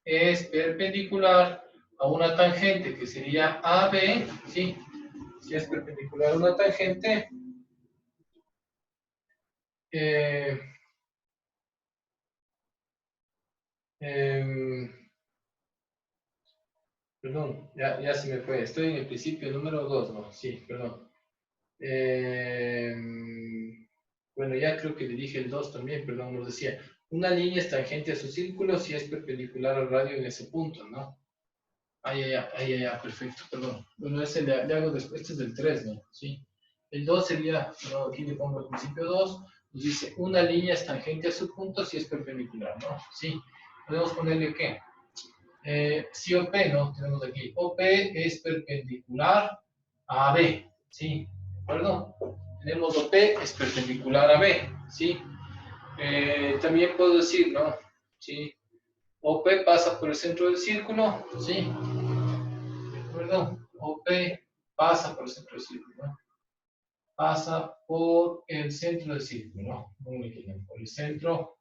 es perpendicular a una tangente que sería AB, sí, si es perpendicular a una tangente, eh, em, perdón, ya se me fue, estoy en el principio número 2, ¿no? Sí, perdón. Bueno, ya creo que le dije el 2 también, perdón, nos decía, una línea es tangente a su círculo si es perpendicular al radio en ese punto, ¿no? Perfecto, perdón. Bueno, ese le hago después, este es del 3, ¿no? Sí. El 2 sería, no, aquí le pongo al principio 2, nos dice, una línea es tangente a su punto si es perpendicular, ¿no? Sí. Podemos ponerle ¿qué? Si OP, ¿no? Tenemos aquí, OP es perpendicular a B, ¿sí? ¿De acuerdo? Tenemos OP es perpendicular a B, ¿sí? También puedo decir, ¿no? ¿Sí? OP pasa por el centro del círculo, ¿sí? ¿De acuerdo? OP pasa por el centro del círculo, ¿no? Pasa por el centro del círculo, ¿no? Muy bien, por el centro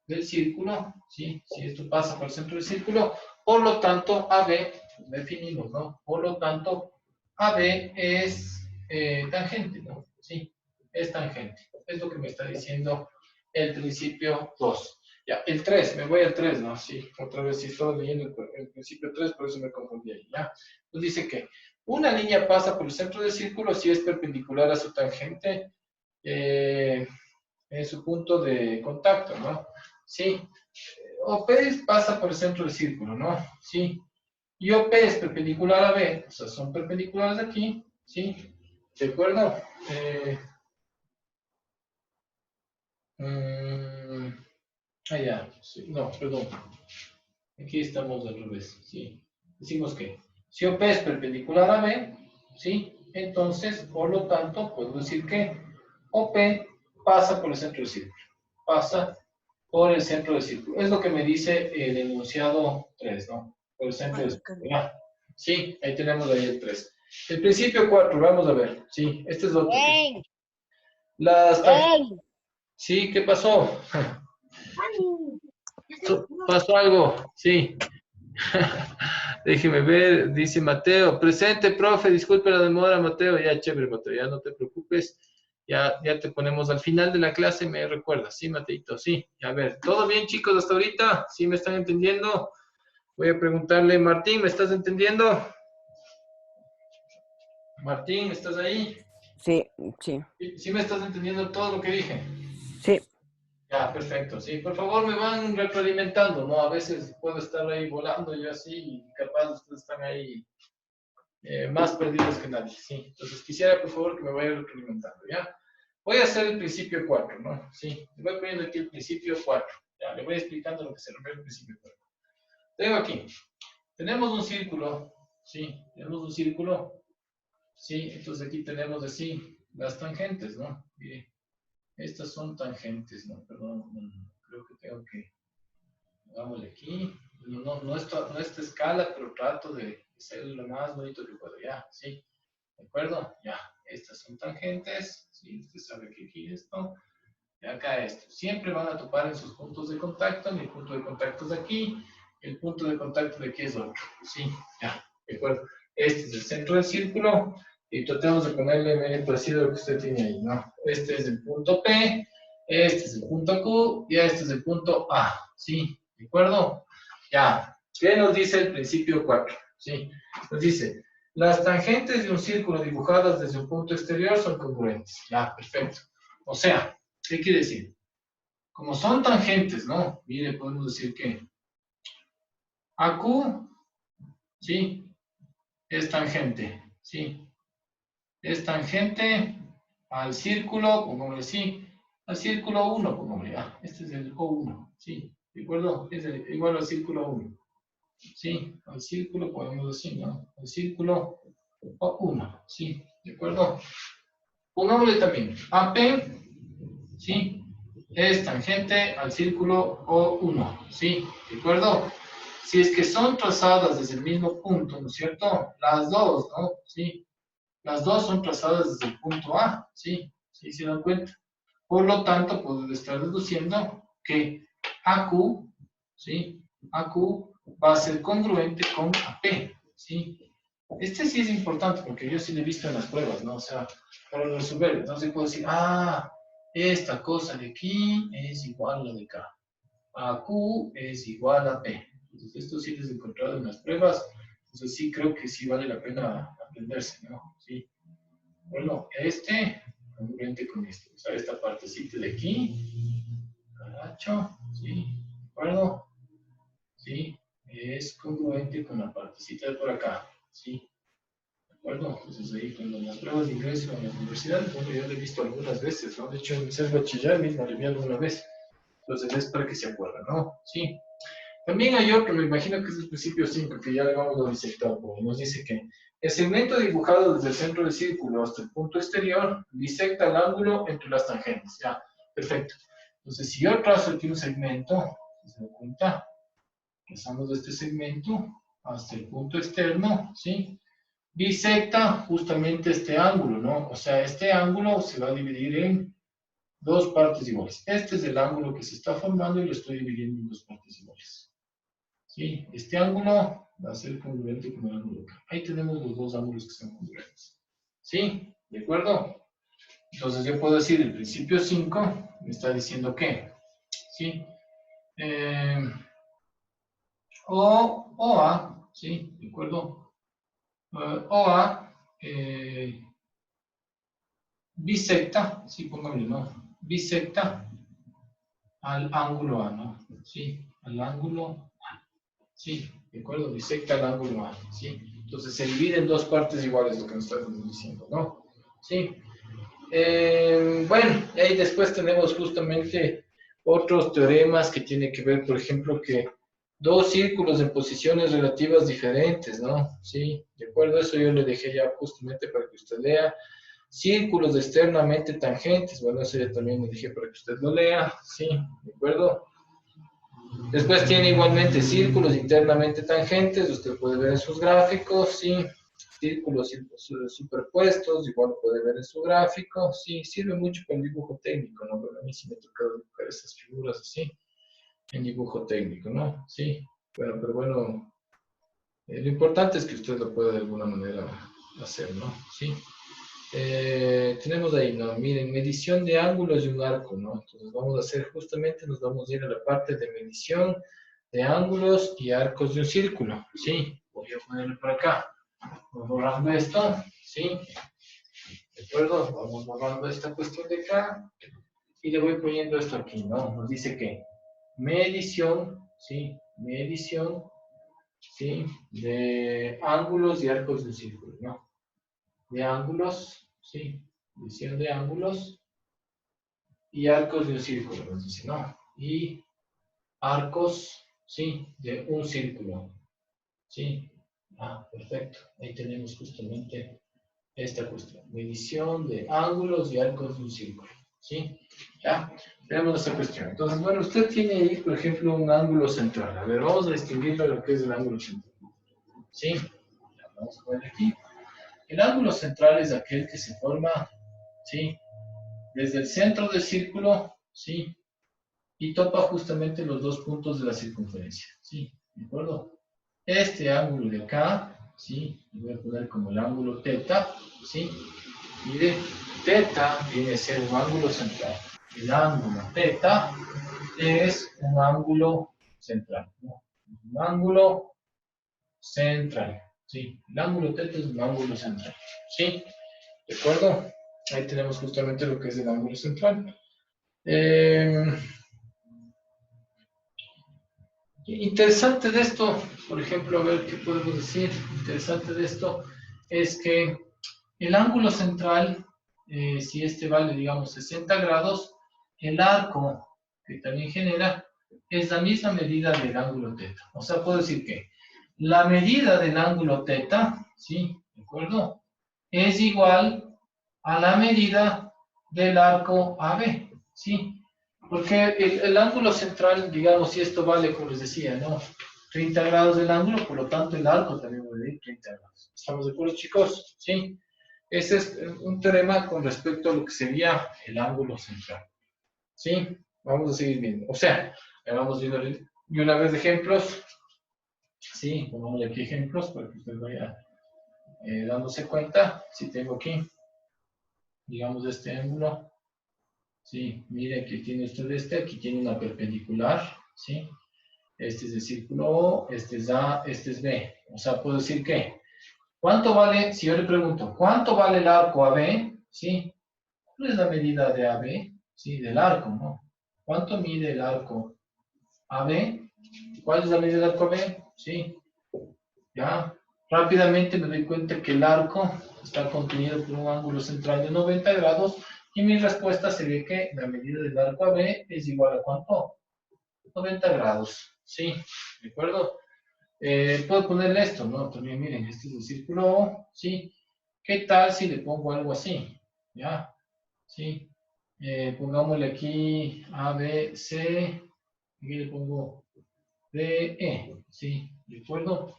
del círculo, ¿sí? Si esto pasa por el centro del círculo, por lo tanto, AB, definimos, ¿no? Por lo tanto, AB es tangente, ¿no? Sí, es tangente. Es lo que me está diciendo el principio 2. Ya, el 3, me voy al 3, ¿no? Sí, otra vez sí estaba leyendo el principio 3, por eso me confundí ahí, ¿ya? Nos dice que una línea pasa por el centro del círculo si es perpendicular a su tangente en su punto de contacto, ¿no? Sí. OP pasa por el centro del círculo, ¿no? Sí. Y OP es perpendicular a B, o sea, son perpendiculares aquí, ¿sí? ¿De acuerdo? Mm, ya, sí, no, perdón. Aquí estamos al revés, ¿sí? Decimos que si OP es perpendicular a B, ¿sí? Entonces, por lo tanto, puedo decir que OP pasa por el centro del círculo. Pasa por el centro del círculo. Es lo que me dice el enunciado 3, ¿no? Por el centro del círculo. Ya. Sí, ahí tenemos ahí el 3. El principio 4, vamos a ver. Sí, este es otro. ¡Ey! Las ¡Ey! Sí, ¿qué pasó? ¡Ay! ¿Pasó algo? Sí. Déjeme ver, dice Mateo. Presente, profe, disculpe la demora, Mateo. Ya, chévere, Mateo, ya no te preocupes. Ya te ponemos al final de la clase, me recuerdas. Sí, Mateito, sí. A ver, ¿todo bien, chicos, hasta ahorita? ¿Sí me están entendiendo? Voy a preguntarle, Martín, ¿me estás entendiendo? Martín, ¿estás ahí? Sí, sí, ¿Sí me estás entendiendo todo lo que dije? sí. Ya, perfecto. Sí, por favor, me van retroalimentando, ¿no? A veces puedo estar ahí volando yo así y capaz ustedes están ahí más perdidos que nadie, ¿sí? Entonces quisiera, por favor, que me vayan retroalimentando, ¿ya? Voy a hacer el principio 4, ¿no? Sí, le voy poniendo aquí el principio 4. Ya, le voy explicando lo que se refiere al principio 4. Tengo aquí, tenemos un círculo, ¿sí? Tenemos un círculo, ¿sí? Entonces aquí tenemos así las tangentes, ¿no? Miren, estas son tangentes, ¿no? Perdón, creo que tengo que, hagámosle aquí. No esta escala, pero trato de ser lo más bonito que puedo, ¿ya? ¿Sí? ¿De acuerdo? Ya, estas son tangentes, ¿sí? Usted sabe que aquí esto, y acá esto. Siempre van a topar en sus puntos de contacto, mi punto de contacto es aquí, el punto de contacto de aquí es otro, ¿sí? Ya, ¿de acuerdo? Este es el centro del círculo, y tratemos de ponerle medio parecido a lo que usted tiene ahí, ¿no? Este es el punto P, este es el punto Q, y este es el punto A, ¿sí? ¿De acuerdo? Ya, ¿qué nos dice el principio 4? ¿Sí? Nos dice, las tangentes de un círculo dibujadas desde un punto exterior son congruentes. Ya, perfecto. O sea, ¿qué quiere decir? Como son tangentes, ¿no? Mire, podemos decir que AQ, ¿sí? Es tangente, ¿sí? Es tangente al círculo, pongámosle así, al círculo 1, pongámosle, este es el O1, ¿sí? ¿De acuerdo? Es igual al círculo 1. ¿sí? Al círculo podemos decir, ¿no? Al círculo O1, ¿sí? ¿De acuerdo? Pongámosle también AP, ¿sí? Es tangente al círculo O1, ¿sí? ¿De acuerdo? Si es que son trazadas desde el mismo punto, ¿no es cierto? Las dos, ¿no? ¿Sí? Las dos son trazadas desde el punto A, ¿sí? ¿Sí se dan cuenta? Por lo tanto, puedo estar deduciendo que AQ, ¿sí? AQ va a ser congruente con AP, ¿sí? Este sí es importante porque yo sí lo he visto en las pruebas, ¿no? O sea, para resolver, entonces puedo decir, esta cosa de aquí es igual a la de acá. AQ es igual a P. Entonces, esto sí les he encontrado en las pruebas. Entonces, sí creo que sí vale la pena aprenderse, ¿no? Sí. Bueno, este congruente con esto. O sea, esta partecita de aquí, caracho, ¿sí? ¿De acuerdo? ¿Sí? Es congruente con la partecita de por acá, ¿sí? ¿De acuerdo? Entonces ahí cuando en las pruebas de ingreso a la universidad, bueno, yo lo he visto algunas veces, ¿no? De hecho, en el bachiller mismo lo vi alguna vez. Entonces es para que se acuerden, ¿no? Sí. También hay otro, me imagino que es el principio 5, que ya le vamos a disectar, porque nos dice que el segmento dibujado desde el centro del círculo hasta el punto exterior bisecta el ángulo entre las tangentes. Ya, perfecto. Entonces, si yo trazo aquí un segmento, si se da cuenta, trazamos de este segmento hasta el punto externo, ¿sí? Bisecta justamente este ángulo, ¿no? O sea, este ángulo se va a dividir en dos partes iguales. Este es el ángulo que se está formando y lo estoy dividiendo en dos partes iguales. ¿Sí? Este ángulo va a ser congruente con el ángulo acá. Ahí tenemos los dos ángulos que son congruentes. ¿Sí? ¿De acuerdo? Entonces yo puedo decir, el principio 5 me está diciendo que, ¿sí? OA, ¿sí? ¿De acuerdo? OA bisecta, sí, póngame, ¿no? Bisecta al ángulo A, ¿no? Sí, al ángulo A. Sí, ¿de acuerdo? Bisecta al ángulo A, ¿sí? Entonces se divide en dos partes iguales, lo que nos estamos diciendo, ¿no? Sí. Bueno, y ahí después tenemos justamente otros teoremas que tienen que ver, por ejemplo, que dos círculos en posiciones relativas diferentes, ¿no? Sí, de acuerdo, eso yo le dejé ya justamente para que usted lea. Círculos externamente tangentes, bueno, eso ya también le dije para que usted lo lea, sí, de acuerdo. Después tiene igualmente círculos internamente tangentes, usted puede ver en sus gráficos, sí. Círculos superpuestos, igual lo puede ver en su gráfico, sí, sirve mucho para el dibujo técnico, ¿no? Pero a mí sí me ha tocado dibujar esas figuras así, en dibujo técnico, ¿no? Sí, bueno, pero bueno, lo importante es que usted lo pueda de alguna manera hacer, ¿no? Sí. Tenemos ahí, ¿no? Miren, medición de ángulos y un arco, ¿no? Entonces vamos a hacer justamente, nos vamos a ir a la parte de medición de ángulos y arcos de un círculo, ¿sí? Voy a ponerlo por acá. Vamos borrando esto, ¿sí? ¿De acuerdo? Vamos borrando esta cuestión de acá y le voy poniendo esto aquí, ¿no? Nos dice que medición, ¿sí? Medición, ¿sí? De ángulos y arcos de un círculo, ¿no? De ángulos, ¿sí? Medición de ángulos y arcos de un círculo, nos dice, ¿no? Y arcos, ¿sí? De un círculo, ¿sí? Perfecto. Ahí tenemos justamente esta cuestión. Medición de ángulos y arcos de un círculo, ¿sí? ¿Ya? Tenemos esta cuestión. Entonces, bueno, usted tiene ahí, por ejemplo, un ángulo central. A ver, vamos a distinguirlo de lo que es el ángulo central, ¿sí? Ya, vamos a ver aquí. El ángulo central es aquel que se forma, ¿sí? Desde el centro del círculo, ¿sí? Y topa justamente los dos puntos de la circunferencia, ¿sí? ¿De acuerdo? Este ángulo de acá, ¿sí? Lo voy a poner como el ángulo teta, ¿sí? Mire, teta viene a ser un ángulo central. El ángulo teta es un ángulo central, ¿no? Un ángulo central, ¿sí? El ángulo teta es un ángulo central, ¿sí? ¿De acuerdo? Ahí tenemos justamente lo que es el ángulo central. Interesante de esto, por ejemplo, a ver qué podemos decir. Interesante de esto es que el ángulo central, si este vale, digamos, 60 grados, el arco que también genera es la misma medida del ángulo teta. O sea, puedo decir que la medida del ángulo teta, ¿sí? ¿De acuerdo? Es igual a la medida del arco AB, ¿sí? Porque el ángulo central, digamos, si esto vale, como les decía, ¿no? 30 grados del ángulo, por lo tanto el arco también va a medir 30 grados. ¿Estamos de acuerdo, chicos? ¿Sí? Ese es un teorema con respecto a lo que sería el ángulo central. ¿Sí? Vamos a seguir viendo. O sea, vamos viendo y una vez de ejemplos. Sí, pongámosle aquí ejemplos para que usted vaya dándose cuenta. Si tengo aquí, digamos, este ángulo. Sí, mire, aquí tiene usted aquí tiene una perpendicular. ¿Sí? Este es el círculo O, este es A, este es B. O sea, puedo decir que, ¿cuánto vale, si yo le pregunto, ¿cuánto vale el arco AB? ¿Sí? ¿Cuál es la medida de AB? Sí, del arco, ¿no? ¿Cuánto mide el arco AB? ¿Cuál es la medida del arco AB? Sí, ya. Rápidamente me doy cuenta que el arco está contenido por un ángulo central de 90 grados y mi respuesta sería que la medida del arco AB es igual a ¿cuánto? 90 grados, ¿sí? ¿De acuerdo? Puedo ponerle esto, ¿no? También miren, este es el círculo O, ¿sí? ¿Qué tal si le pongo algo así? ¿Ya? ¿Sí? Pongámosle aquí A, B, C, aquí le pongo D, E, ¿sí? ¿De acuerdo?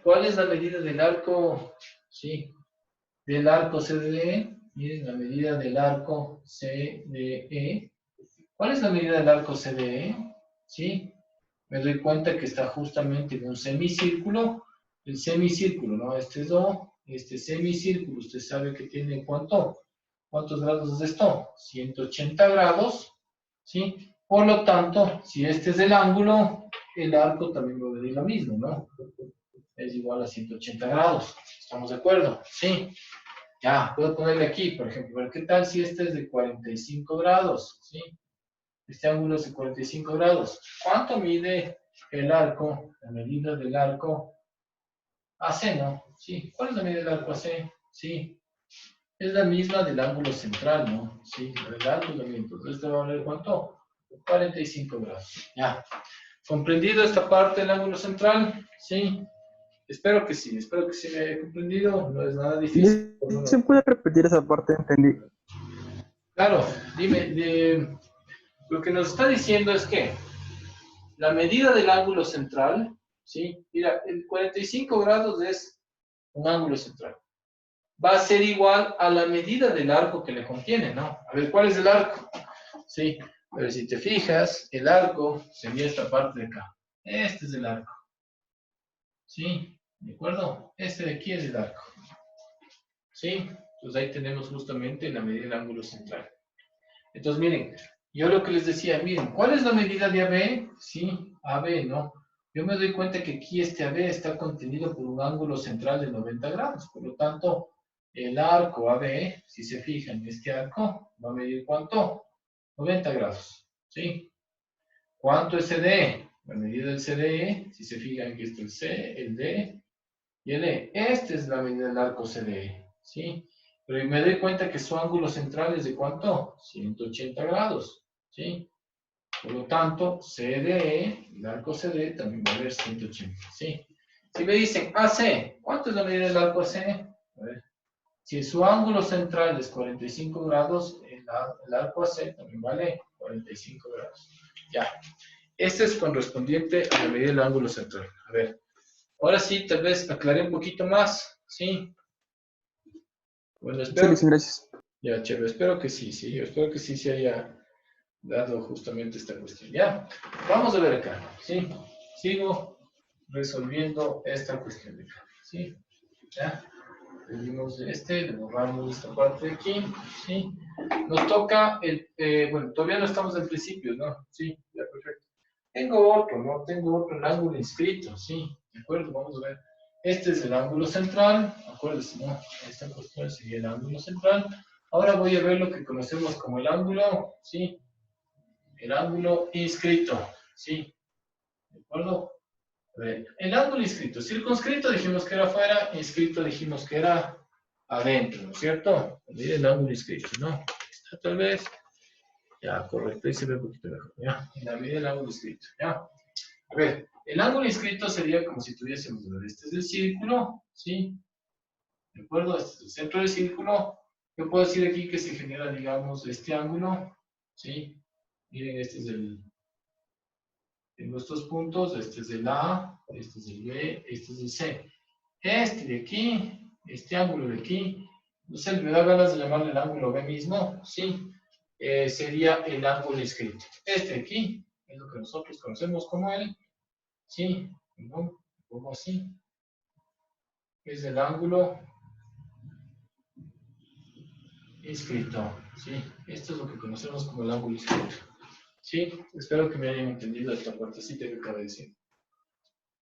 ¿Cuál es la medida del arco? Sí, del arco CDE. Miren la medida del arco CDE. ¿Cuál es la medida del arco CDE? Sí, me doy cuenta que está justamente en un semicírculo. El semicírculo, ¿no? Este es O, este semicírculo, usted sabe que tiene ¿cuántos grados es esto? 180 grados, ¿sí? Por lo tanto, si este es el ángulo, el arco también va a medir lo mismo, ¿no? Es igual a 180 grados. ¿Estamos de acuerdo? Sí. Ya, puedo ponerle aquí, por ejemplo, pero ¿qué tal si este es de 45 grados? ¿Sí? Este ángulo es de 45 grados. ¿Cuánto mide el arco, la medida del arco AC, no? Sí. ¿Cuál es la medida del arco AC? Sí. Es la misma del ángulo central, ¿no? Sí, el ángulo, entonces este va a valer ¿cuánto? 45 grados. Ya. ¿Comprendido esta parte del ángulo central? Sí. Espero que sí me haya comprendido. No es nada difícil. ¿Se puede repetir esa parte? Entendí. Claro, dime, lo que nos está diciendo es que la medida del ángulo central, ¿sí? Mira, el 45 grados es un ángulo central. Va a ser igual a la medida del arco que le contiene, ¿no? A ver, ¿cuál es el arco? Sí, pero si te fijas, el arco sería esta parte de acá. Este es el arco. ¿Sí? ¿De acuerdo? Este de aquí es el arco. ¿Sí? Entonces ahí tenemos justamente la medida del ángulo central. Entonces, miren, yo lo que les decía, miren, ¿cuál es la medida de AB? Sí, AB, ¿no? Yo me doy cuenta que aquí este AB está contenido por un ángulo central de 90 grados. Por lo tanto, el arco AB, si se fijan, este arco va a medir ¿cuánto? 90 grados, ¿sí? ¿Cuánto es CDE? La medida del CDE, si se fijan que este es el C, el D y el E. Esta es la medida del arco CDE, ¿sí? Pero me doy cuenta que su ángulo central es de ¿cuánto? 180 grados, ¿sí? Por lo tanto, CDE, el arco CDE también va a ser 180, ¿sí? Si me dicen AC, ¿cuánto es la medida del arco AC? A ver, si su ángulo central es 45 grados, el arco AC también vale 45 grados. Ya. Este es correspondiente a la medida del ángulo central. A ver, ahora sí, tal vez aclaré un poquito más, ¿sí? Bueno, espero. Sí, gracias. Ya, chévere, espero que sí, yo espero que sí se haya dado justamente esta cuestión. Ya, vamos a ver acá, ¿sí? Sigo resolviendo esta cuestión de acá, ¿sí? Ya, pedimos le borramos esta parte de aquí, ¿sí? Nos toca bueno, todavía no estamos en principios, ¿no? Sí, ya, perfecto. Tengo otro, ¿no? Tengo otro en ángulo inscrito, ¿sí? ¿De acuerdo? Vamos a ver. Este es el ángulo central, acuérdense, ¿no? Esta cuestión sería el ángulo central. Ahora voy a ver lo que conocemos como el ángulo, ¿sí? El ángulo inscrito, ¿sí? ¿De acuerdo? A ver, el ángulo inscrito. Circunscrito dijimos que era afuera, inscrito dijimos que era adentro, ¿no es cierto? Miren el ángulo inscrito, ¿no? Está tal vez. Ya, correcto, ahí se ve un poquito mejor, ¿ya? En la medida del ángulo inscrito, ¿ya? A ver, El ángulo inscrito sería como si tuviésemos, este es el círculo, ¿sí? ¿De acuerdo? Este es el centro del círculo. Yo puedo decir aquí que se genera, digamos, este ángulo, ¿sí? Miren, este es el... Tengo estos puntos, este es el A, este es el B, este es el C. Este de aquí, este ángulo de aquí, no sé, me da ganas de llamarle el ángulo B mismo, ¿sí? Sería el ángulo inscrito. Este de aquí es lo que nosotros conocemos como el, ¿sí? ¿No? Como así. Es el ángulo inscrito, ¿sí? Esto es lo que conocemos como el ángulo inscrito. ¿Sí? Espero que me hayan entendido esta partecita que acabo de decir.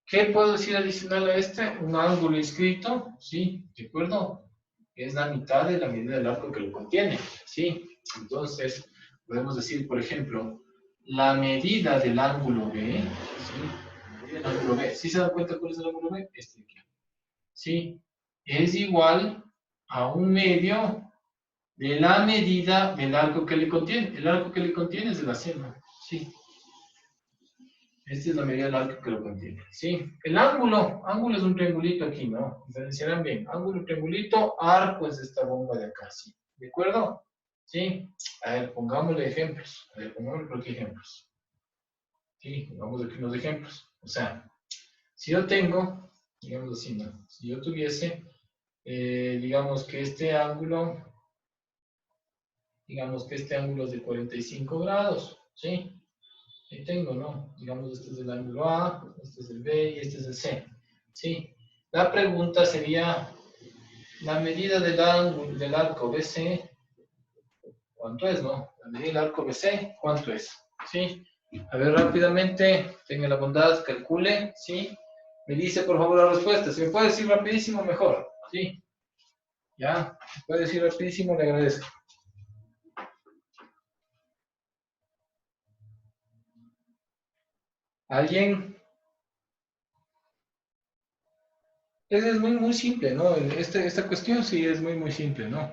¿Qué puedo decir adicional a este? Un ángulo inscrito, ¿sí? ¿De acuerdo? Es la mitad de la medida del arco que lo contiene, ¿sí? Entonces, podemos decir, por ejemplo, la medida del ángulo B, ¿sí? La medida del ángulo B, ¿sí se dan cuenta cuál es el ángulo B? Este de aquí, ¿sí? Es igual a un medio de la medida del arco que le contiene. El arco que le contiene es de la seno, ¿sí? Esta es la medida del arco que lo contiene, ¿sí? El ángulo es un triangulito aquí, ¿no? Diferenciarán bien. Ángulo, triangulito, arco es esta bomba de acá, ¿sí? ¿De acuerdo? ¿Sí? A ver, pongámosle ejemplos. A ver, pongámosle por aquí ejemplos. ¿Sí? Pongamos aquí unos ejemplos. O sea, si yo tengo, digamos así, ¿no? Si yo tuviese, digamos que este ángulo, es de 45 grados, ¿sí? Ahí tengo, ¿no? Digamos, este es el ángulo A, este es el B y este es el C. ¿Sí? La pregunta sería, la medida del ángulo del arco BC, ¿cuánto es, no? La medida del arco BC, ¿cuánto es? ¿Sí? A ver, rápidamente, tenga la bondad, calcule, ¿sí? Me dice, por favor, la respuesta. Si me puede decir rapidísimo, mejor. ¿Sí? ¿Ya? Si puede decir rapidísimo, le agradezco. ¿Alguien? Es muy simple, ¿no? Esta cuestión sí es muy simple, ¿no?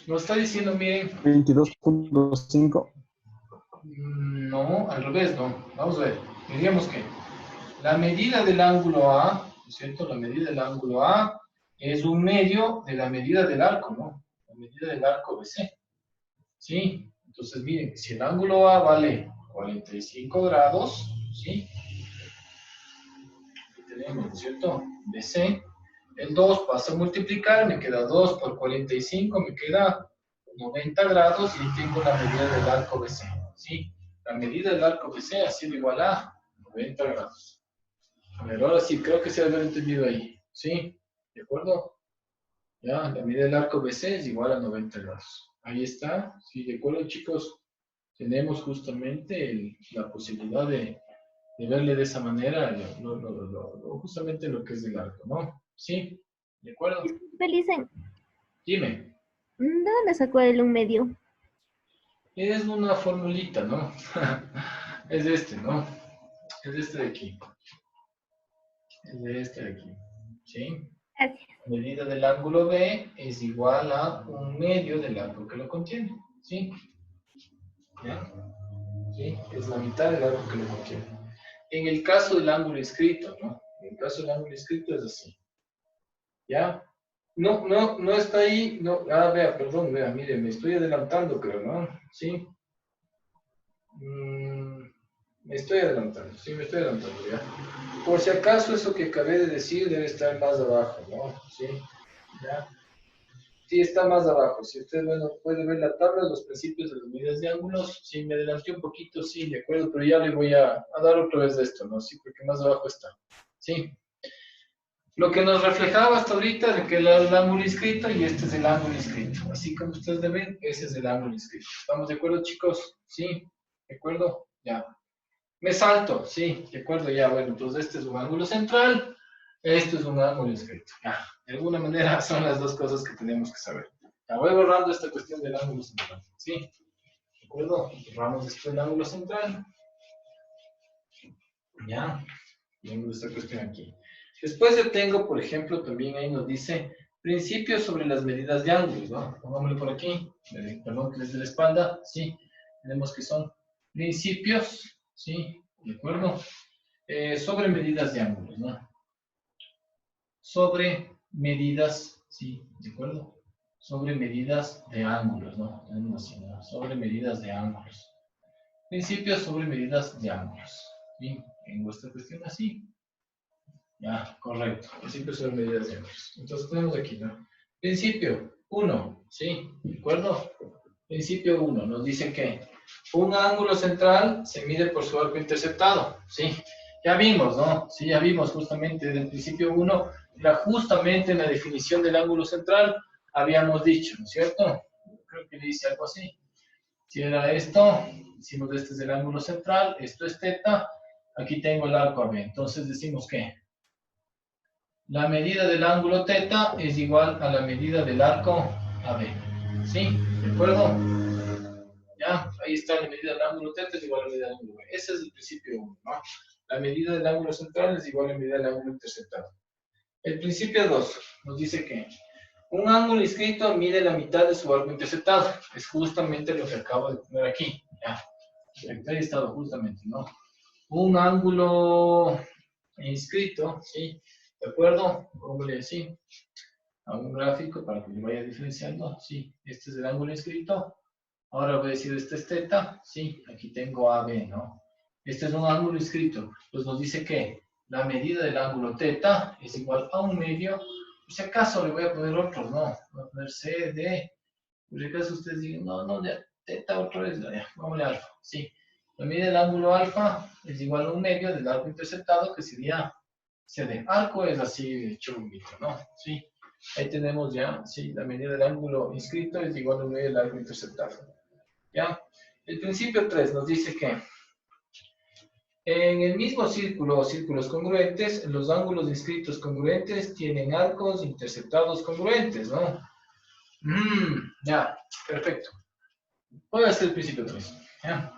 Nos está diciendo, miren, 22.5. no, al revés, no. Vamos a ver. Diríamos que la medida del ángulo A, ¿no es cierto? La medida del ángulo A es un medio de la medida del arco, ¿no? La medida del arco BC. ¿Sí? Entonces, miren, si el ángulo A vale 45 grados, ¿sí? Aquí tenemos, ¿no es cierto? BC. El 2 pasa a multiplicar, me queda 2 por 45, me queda 90 grados y ahí tengo la medida del arco BC, ¿sí? La medida del arco BC ha sido igual a 90 grados. A ver, ahora sí, creo que se habrá entendido ahí, ¿sí? ¿De acuerdo? Ya, la medida del arco BC es igual a 90 grados. Ahí está, ¿sí? ¿De acuerdo, chicos? Tenemos justamente la posibilidad de verle de esa manera justamente lo que es el arco, ¿no? ¿Sí? ¿De acuerdo? Felicen, Dime. ¿de dónde sacó él un medio? Es una formulita, ¿no? Es este, ¿no? Es este de aquí. Es de este de aquí. ¿Sí? Gracias. La medida del ángulo B es igual a un medio del arco que lo contiene. ¿Sí? ¿Ya? ¿Sí? Es la mitad del arco que lo contiene. En el caso del ángulo inscrito, ¿no? En el caso del ángulo inscrito es así. ¿Ya? No está ahí. No. Ah, vea, perdón, vea, mire, me estoy adelantando, creo, ¿no? ¿Sí? Me estoy adelantando, sí, me estoy adelantando ya. Por si acaso eso que acabé de decir debe estar más abajo, ¿no? Sí, ya. Sí, está más abajo. Si usted, bueno, puede ver la tabla de los principios de las medidas de ángulos. Sí, me adelanté un poquito, sí, de acuerdo, pero ya le voy a dar otra vez de esto, ¿no? Sí, porque más abajo está. Sí. Lo que nos reflejaba hasta ahorita de que era el ángulo inscrito y este es el ángulo inscrito. Así como ustedes ven, ese es el ángulo inscrito. ¿Estamos de acuerdo, chicos? Sí, ¿de acuerdo? Ya. Me salto, sí, de acuerdo, ya, bueno, entonces este es un ángulo central, esto es un ángulo inscrito. Ya, de alguna manera son las dos cosas que tenemos que saber. Ya voy borrando esta cuestión del ángulo central, ¿sí? ¿De acuerdo? Borramos esto del ángulo central. Ya, tenemos esta cuestión aquí. Después yo tengo, por ejemplo, también ahí nos dice principios sobre las medidas de ángulos, ¿no? Pongámosle por aquí, perdón, que desde la espalda, sí, tenemos que son principios, ¿sí? ¿De acuerdo? Sobre medidas de ángulos, ¿no? Sobre medidas, sí, ¿de acuerdo? Sobre medidas de ángulos, ¿no? Sobre medidas de ángulos. Principios sobre medidas de ángulos. ¿Sí? En vuestra cuestión así. Ya, correcto. Principios sobre medidas de ángulos. Entonces tenemos aquí, ¿no? Principio 1, ¿sí? ¿De acuerdo? Principio 1 nos dice que un ángulo central se mide por su arco interceptado, ¿sí? Ya vimos, ¿no? Sí, ya vimos justamente del principio 1, era justamente la definición del ángulo central, habíamos dicho, ¿no es cierto? Creo que le dice algo así. Si era esto, decimos este es el ángulo central, esto es θ, aquí tengo el arco AB. Entonces decimos que la medida del ángulo θ es igual a la medida del arco AB. ¿Sí? ¿De acuerdo? Ya, ahí está la medida del ángulo θ es igual a la medida del ángulo B. Ese es el principio 1, ¿no? La medida del ángulo central es igual a la medida del ángulo interceptado. El principio 2 nos dice que un ángulo inscrito mide la mitad de su arco interceptado. Es justamente lo que acabo de poner aquí. Ya, ahí está justamente, ¿no? Un ángulo inscrito, ¿sí? ¿De acuerdo? Póngale así a un gráfico para que lo vaya diferenciando. Sí, este es el ángulo inscrito. Ahora voy a decir, este es θ. Sí, aquí tengo AB, ¿no? Este es un ángulo inscrito. Pues nos dice que la medida del ángulo θ es igual a un medio. Por si acaso le voy a poner otros, ¿no? Voy a poner CD. Por si acaso ustedes digan, no, ya, θ otra vez, ya, vámonos alfa. Sí, la medida del ángulo alfa es igual a un medio del arco interceptado, que sería CD. Arco es así churrumito, ¿no? Sí, ahí tenemos ya, sí, la medida del ángulo inscrito es igual a un medio del arco interceptado. ¿Ya? El principio 3 nos dice que en el mismo círculo o círculos congruentes, los ángulos inscritos congruentes tienen arcos interceptados congruentes, ¿no? Ya, perfecto. Voy a hacer el principio 3. ¿Ya?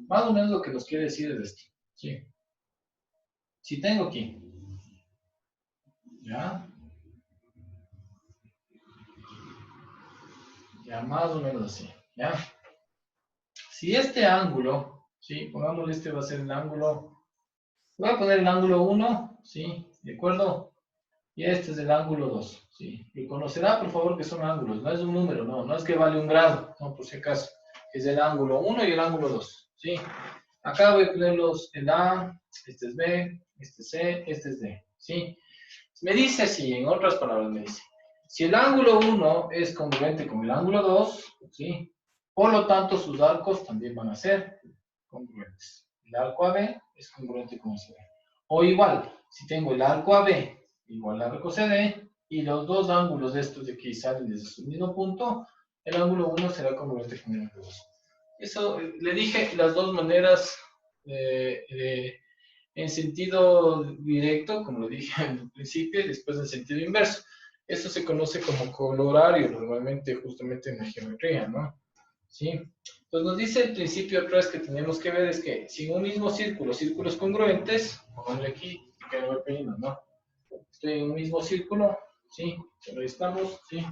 Más o menos lo que nos quiere decir es esto. ¿Sí? Si tengo aquí, ¿ya? Ya, más o menos así, ¿ya? Si este ángulo, ¿sí? Pongámosle este va a ser el ángulo, voy a poner el ángulo 1, ¿sí? ¿De acuerdo? Y este es el ángulo 2, ¿sí? Y conocerá, por favor, que son ángulos, no es un número, no es que vale un grado, no, por si acaso. Es el ángulo 1 y el ángulo 2, ¿sí? Acá voy a ponerlos el A, este es B, este es C, este es D, ¿sí? Me dice así, en otras palabras me dice, si el ángulo 1 es congruente con el ángulo 2, ¿sí? Por lo tanto, sus arcos también van a ser congruentes. El arco AB es congruente con CD. O igual, si tengo el arco AB igual al arco CD, y los dos ángulos de estos de aquí salen desde su mismo punto, el ángulo 1 será congruente con el ángulo 2. Eso, le dije las dos maneras en sentido directo, como lo dije al principio, y después en sentido inverso. Eso se conoce como colorario, normalmente justamente en la geometría, ¿no? ¿Sí? Entonces nos dice el principio 3 que tenemos que ver es que si en un mismo círculo, círculos congruentes, ponle aquí, que no voy poniendo, ¿no? Estoy en un mismo círculo, ¿sí? Pero ahí estamos, ¿sí?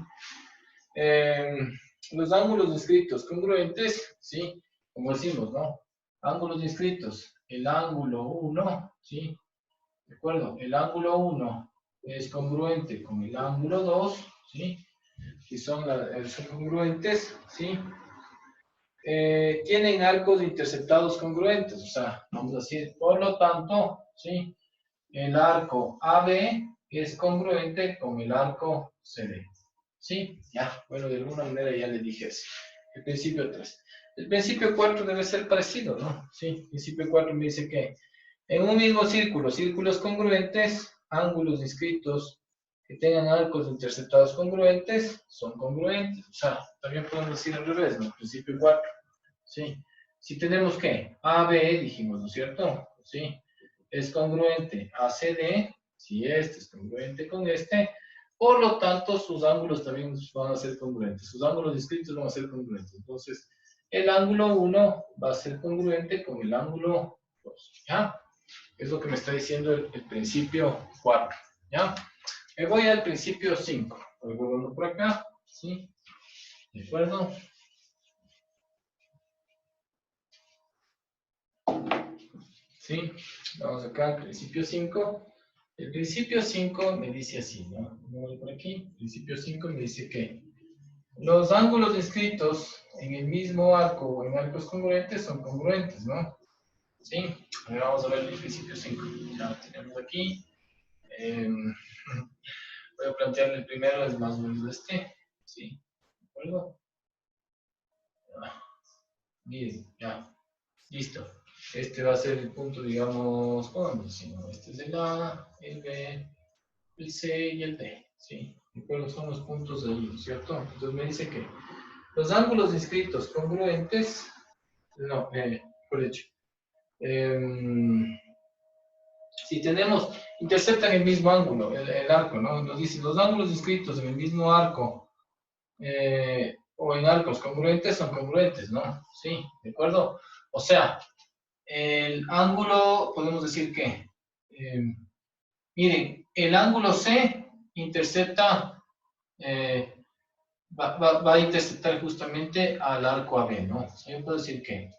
Los ángulos inscritos congruentes, ¿sí? Como decimos, ¿no? Ángulos inscritos, el ángulo 1, ¿sí? ¿De acuerdo? El ángulo 1 es congruente con el ángulo 2, ¿sí? Si son congruentes, ¿sí? Tienen arcos interceptados congruentes, o sea, vamos a decir, por lo tanto, ¿sí? El arco AB es congruente con el arco CD. ¿Sí? Ya, bueno, de alguna manera ya le dije eso. El principio 3. El principio 4 debe ser parecido, ¿no? Sí, el principio 4 me dice que en un mismo círculo, círculos congruentes, ángulos inscritos que tengan arcos interceptados congruentes, son congruentes. O sea, también podemos decir al revés, ¿no? Principio 4. ¿Sí? Si tenemos que AB, dijimos, ¿no es cierto? ¿Sí? Es congruente a CD, si este es congruente con este, por lo tanto, sus ángulos también van a ser congruentes. Sus ángulos inscritos van a ser congruentes. Entonces, el ángulo 1 va a ser congruente con el ángulo 2. ¿Ya? Es lo que me está diciendo el principio 4. ¿Ya? Me voy al principio 5. Voy volviendo por acá. ¿Sí? ¿De acuerdo? ¿Sí? Vamos acá al principio 5. El principio 5 me dice así, ¿no? Voy por aquí. Principio 5 me dice que los ángulos descritos en el mismo arco o en arcos congruentes son congruentes, ¿no? ¿Sí? Ahora vamos a ver el principio 5. Ya lo tenemos aquí. Voy a plantearle el primero, es más o menos este. ¿Sí? ¿De acuerdo? Bien, ya. Listo. Este va a ser el punto, digamos, ¿cómo decimos? Este es el A, el B, el C y el D. ¿Sí? ¿De acuerdo? Son los puntos ahí, ¿no es cierto? Entonces me dice que los ángulos inscritos congruentes, no, por hecho, si tenemos, interceptan el mismo ángulo, el arco, ¿no? Nos dice, los ángulos inscritos en el mismo arco o en arcos congruentes son congruentes, ¿no? Sí, ¿de acuerdo? O sea, el ángulo, podemos decir que, miren, el ángulo C intercepta, va a interceptar justamente al arco AB, ¿no? Sí, yo puedo decir que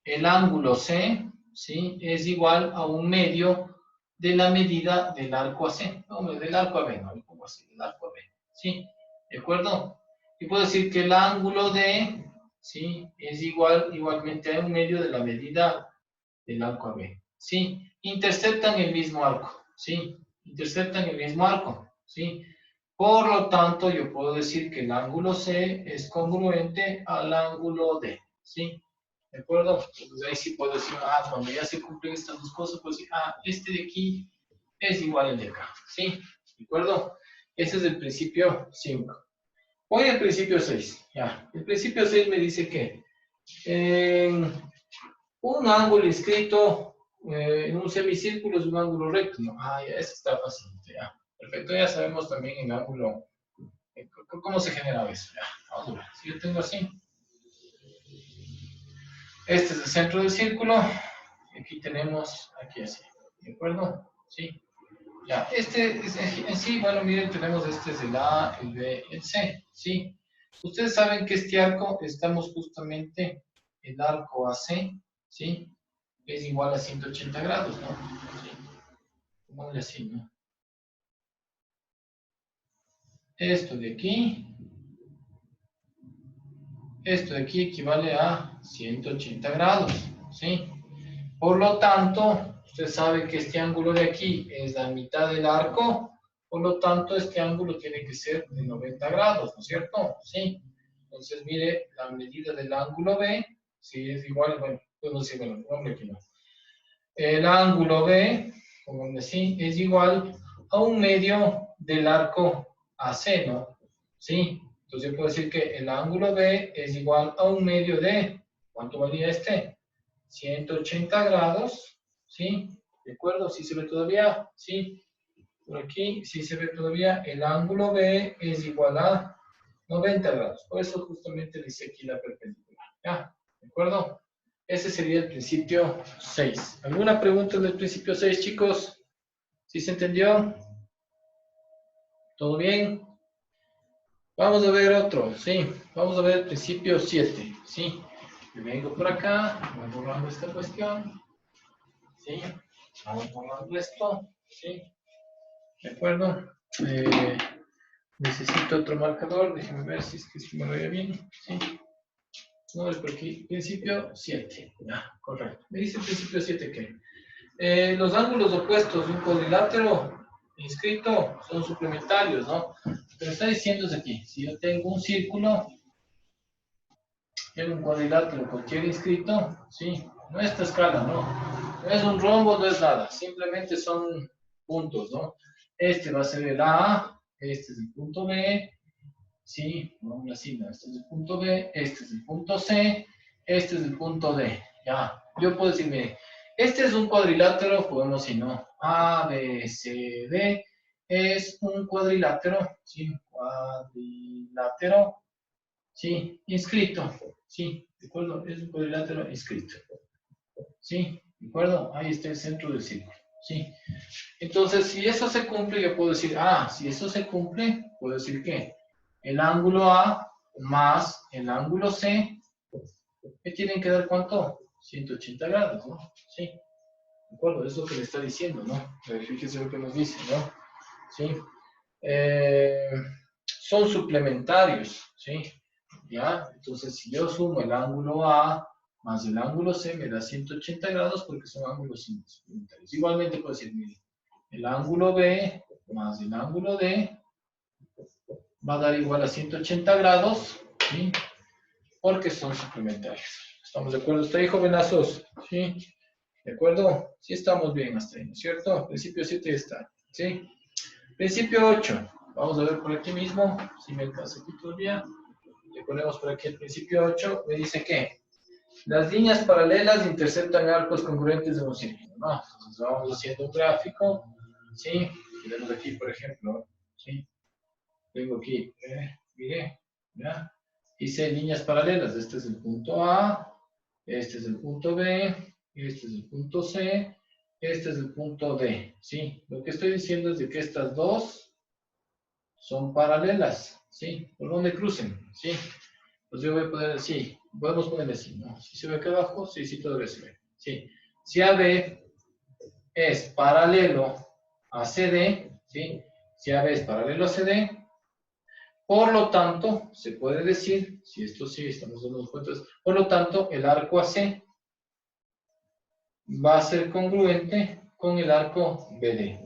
el ángulo C, ¿sí? Es igual a un medio de la medida del arco AC. No, del arco AB, no, lo pongo así, del arco AB. ¿Sí? ¿De acuerdo? Y puedo decir que el ángulo D, ¿sí? Es igualmente a un medio de la medida del arco AB. ¿Sí? Interceptan el mismo arco. ¿Sí? Interceptan el mismo arco. ¿Sí? Por lo tanto, yo puedo decir que el ángulo C es congruente al ángulo D. ¿Sí? ¿De acuerdo? Entonces ahí sí puedo decir, cuando ya se cumplen estas dos cosas, puedo decir, este de aquí es igual al de acá. ¿Sí? ¿De acuerdo? Ese es el principio 5. Voy al principio 6. Ya. El principio 6 me dice que un ángulo inscrito en un semicírculo es un ángulo recto, ¿no? Ya, eso está fácil, ya. Perfecto, ya sabemos también el ángulo, cómo se genera eso, ya. Vamos a ver, si yo tengo así. Este es el centro del círculo, y aquí tenemos, aquí así, ¿de acuerdo? Sí. Ya, este es en sí, bueno, miren, tenemos este es el A, el B, el C, ¿sí? Ustedes saben que este arco, estamos justamente, el arco AC, ¿sí? Es igual a 180 grados, ¿no? Sí. Pongámosle así, ¿no? Esto de aquí equivale a 180 grados, ¿sí? Por lo tanto, usted sabe que este ángulo de aquí es la mitad del arco, por lo tanto, este ángulo tiene que ser de 90 grados, ¿no es cierto? Sí. Entonces, mire, la medida del ángulo B, si es igual, bueno, podemos decir, bueno, hombre, que no. El ángulo B, como así, es igual a un medio del arco AC, ¿no? ¿Sí? Entonces yo puedo decir que el ángulo B es igual a un medio de, ¿cuánto valía este? 180 grados, ¿sí? ¿De acuerdo? ¿Sí se ve todavía? ¿Sí? Por aquí, sí se ve todavía, el ángulo B es igual a 90 grados. Por eso justamente dice aquí la perpendicular. ¿Ya? ¿De acuerdo? Ese sería el principio 6. ¿Alguna pregunta del principio 6, chicos? ¿Sí se entendió? ¿Todo bien? Vamos a ver otro, sí. Vamos a ver el principio 7, ¿sí? Yo vengo por acá, voy borrando esta cuestión, ¿sí? Vamos borrando esto, ¿sí? ¿De acuerdo? Necesito otro marcador, déjenme ver si es que si me lo veo bien, ¿sí? No, es por aquí, principio 7, ya, correcto. Me dice el principio 7 que los ángulos opuestos de un cuadrilátero inscrito son suplementarios, ¿no? Pero está diciendo aquí, si yo tengo un círculo, tengo un cuadrilátero, cualquier inscrito, sí, no es esta escala, ¿no? No es un rombo, no es nada, simplemente son puntos, ¿no? Este va a ser el A, este es el punto B, sí, vamos así, ¿no? Este es el punto B, este es el punto C, este es el punto D, ya. Yo puedo decir, mire, este es un cuadrilátero, podemos decir, ¿no? A, B, C, D, es un cuadrilátero, ¿sí? Cuadrilátero, ¿sí? Inscrito, ¿sí? ¿De acuerdo? Es un cuadrilátero inscrito, ¿sí? ¿De acuerdo? Ahí está el centro del círculo, ¿sí? Entonces, si eso se cumple, yo puedo decir, si eso se cumple, puedo decir que el ángulo A más el ángulo C, ¿me tienen que dar cuánto? 180 grados, ¿no? Sí. ¿De acuerdo? Es lo que le está diciendo, ¿no? Fíjese lo que nos dice, ¿no? ¿Sí? Son suplementarios, ¿sí? ¿Ya? Entonces, si yo sumo el ángulo A más el ángulo C, me da 180 grados porque son ángulos suplementarios. Igualmente puedo decir, mire, el ángulo B más el ángulo D va a dar igual a 180 grados, ¿sí? Porque son suplementarios. ¿Estamos de acuerdo hasta ahí, jovenazos? ¿Sí? ¿De acuerdo? Sí estamos bien hasta ahí, ¿no es cierto? Principio 7 está, ¿sí? Principio 8. Vamos a ver por aquí mismo, si me alcanza aquí todavía. Le ponemos por aquí el principio 8. Me dice que las líneas paralelas interceptan arcos congruentes de un círculo, ¿no? Entonces vamos haciendo un gráfico, ¿sí? Tenemos aquí, por ejemplo, ¿sí? Tengo aquí, mire, ¿ya? Hice líneas paralelas. Este es el punto A, este es el punto B, este es el punto C, este es el punto D, ¿sí? Lo que estoy diciendo es de que estas dos son paralelas, ¿sí? Por donde crucen, ¿sí? Pues yo voy a poner así, podemos poner así, ¿no? Si se ve acá abajo, sí, sí, todavía se ve, ¿sí? Si AB es paralelo a CD, ¿sí? Si AB es paralelo a CD, por lo tanto, se puede decir, si esto sí, estamos dando cuentas, por lo tanto, el arco AC va a ser congruente con el arco BD.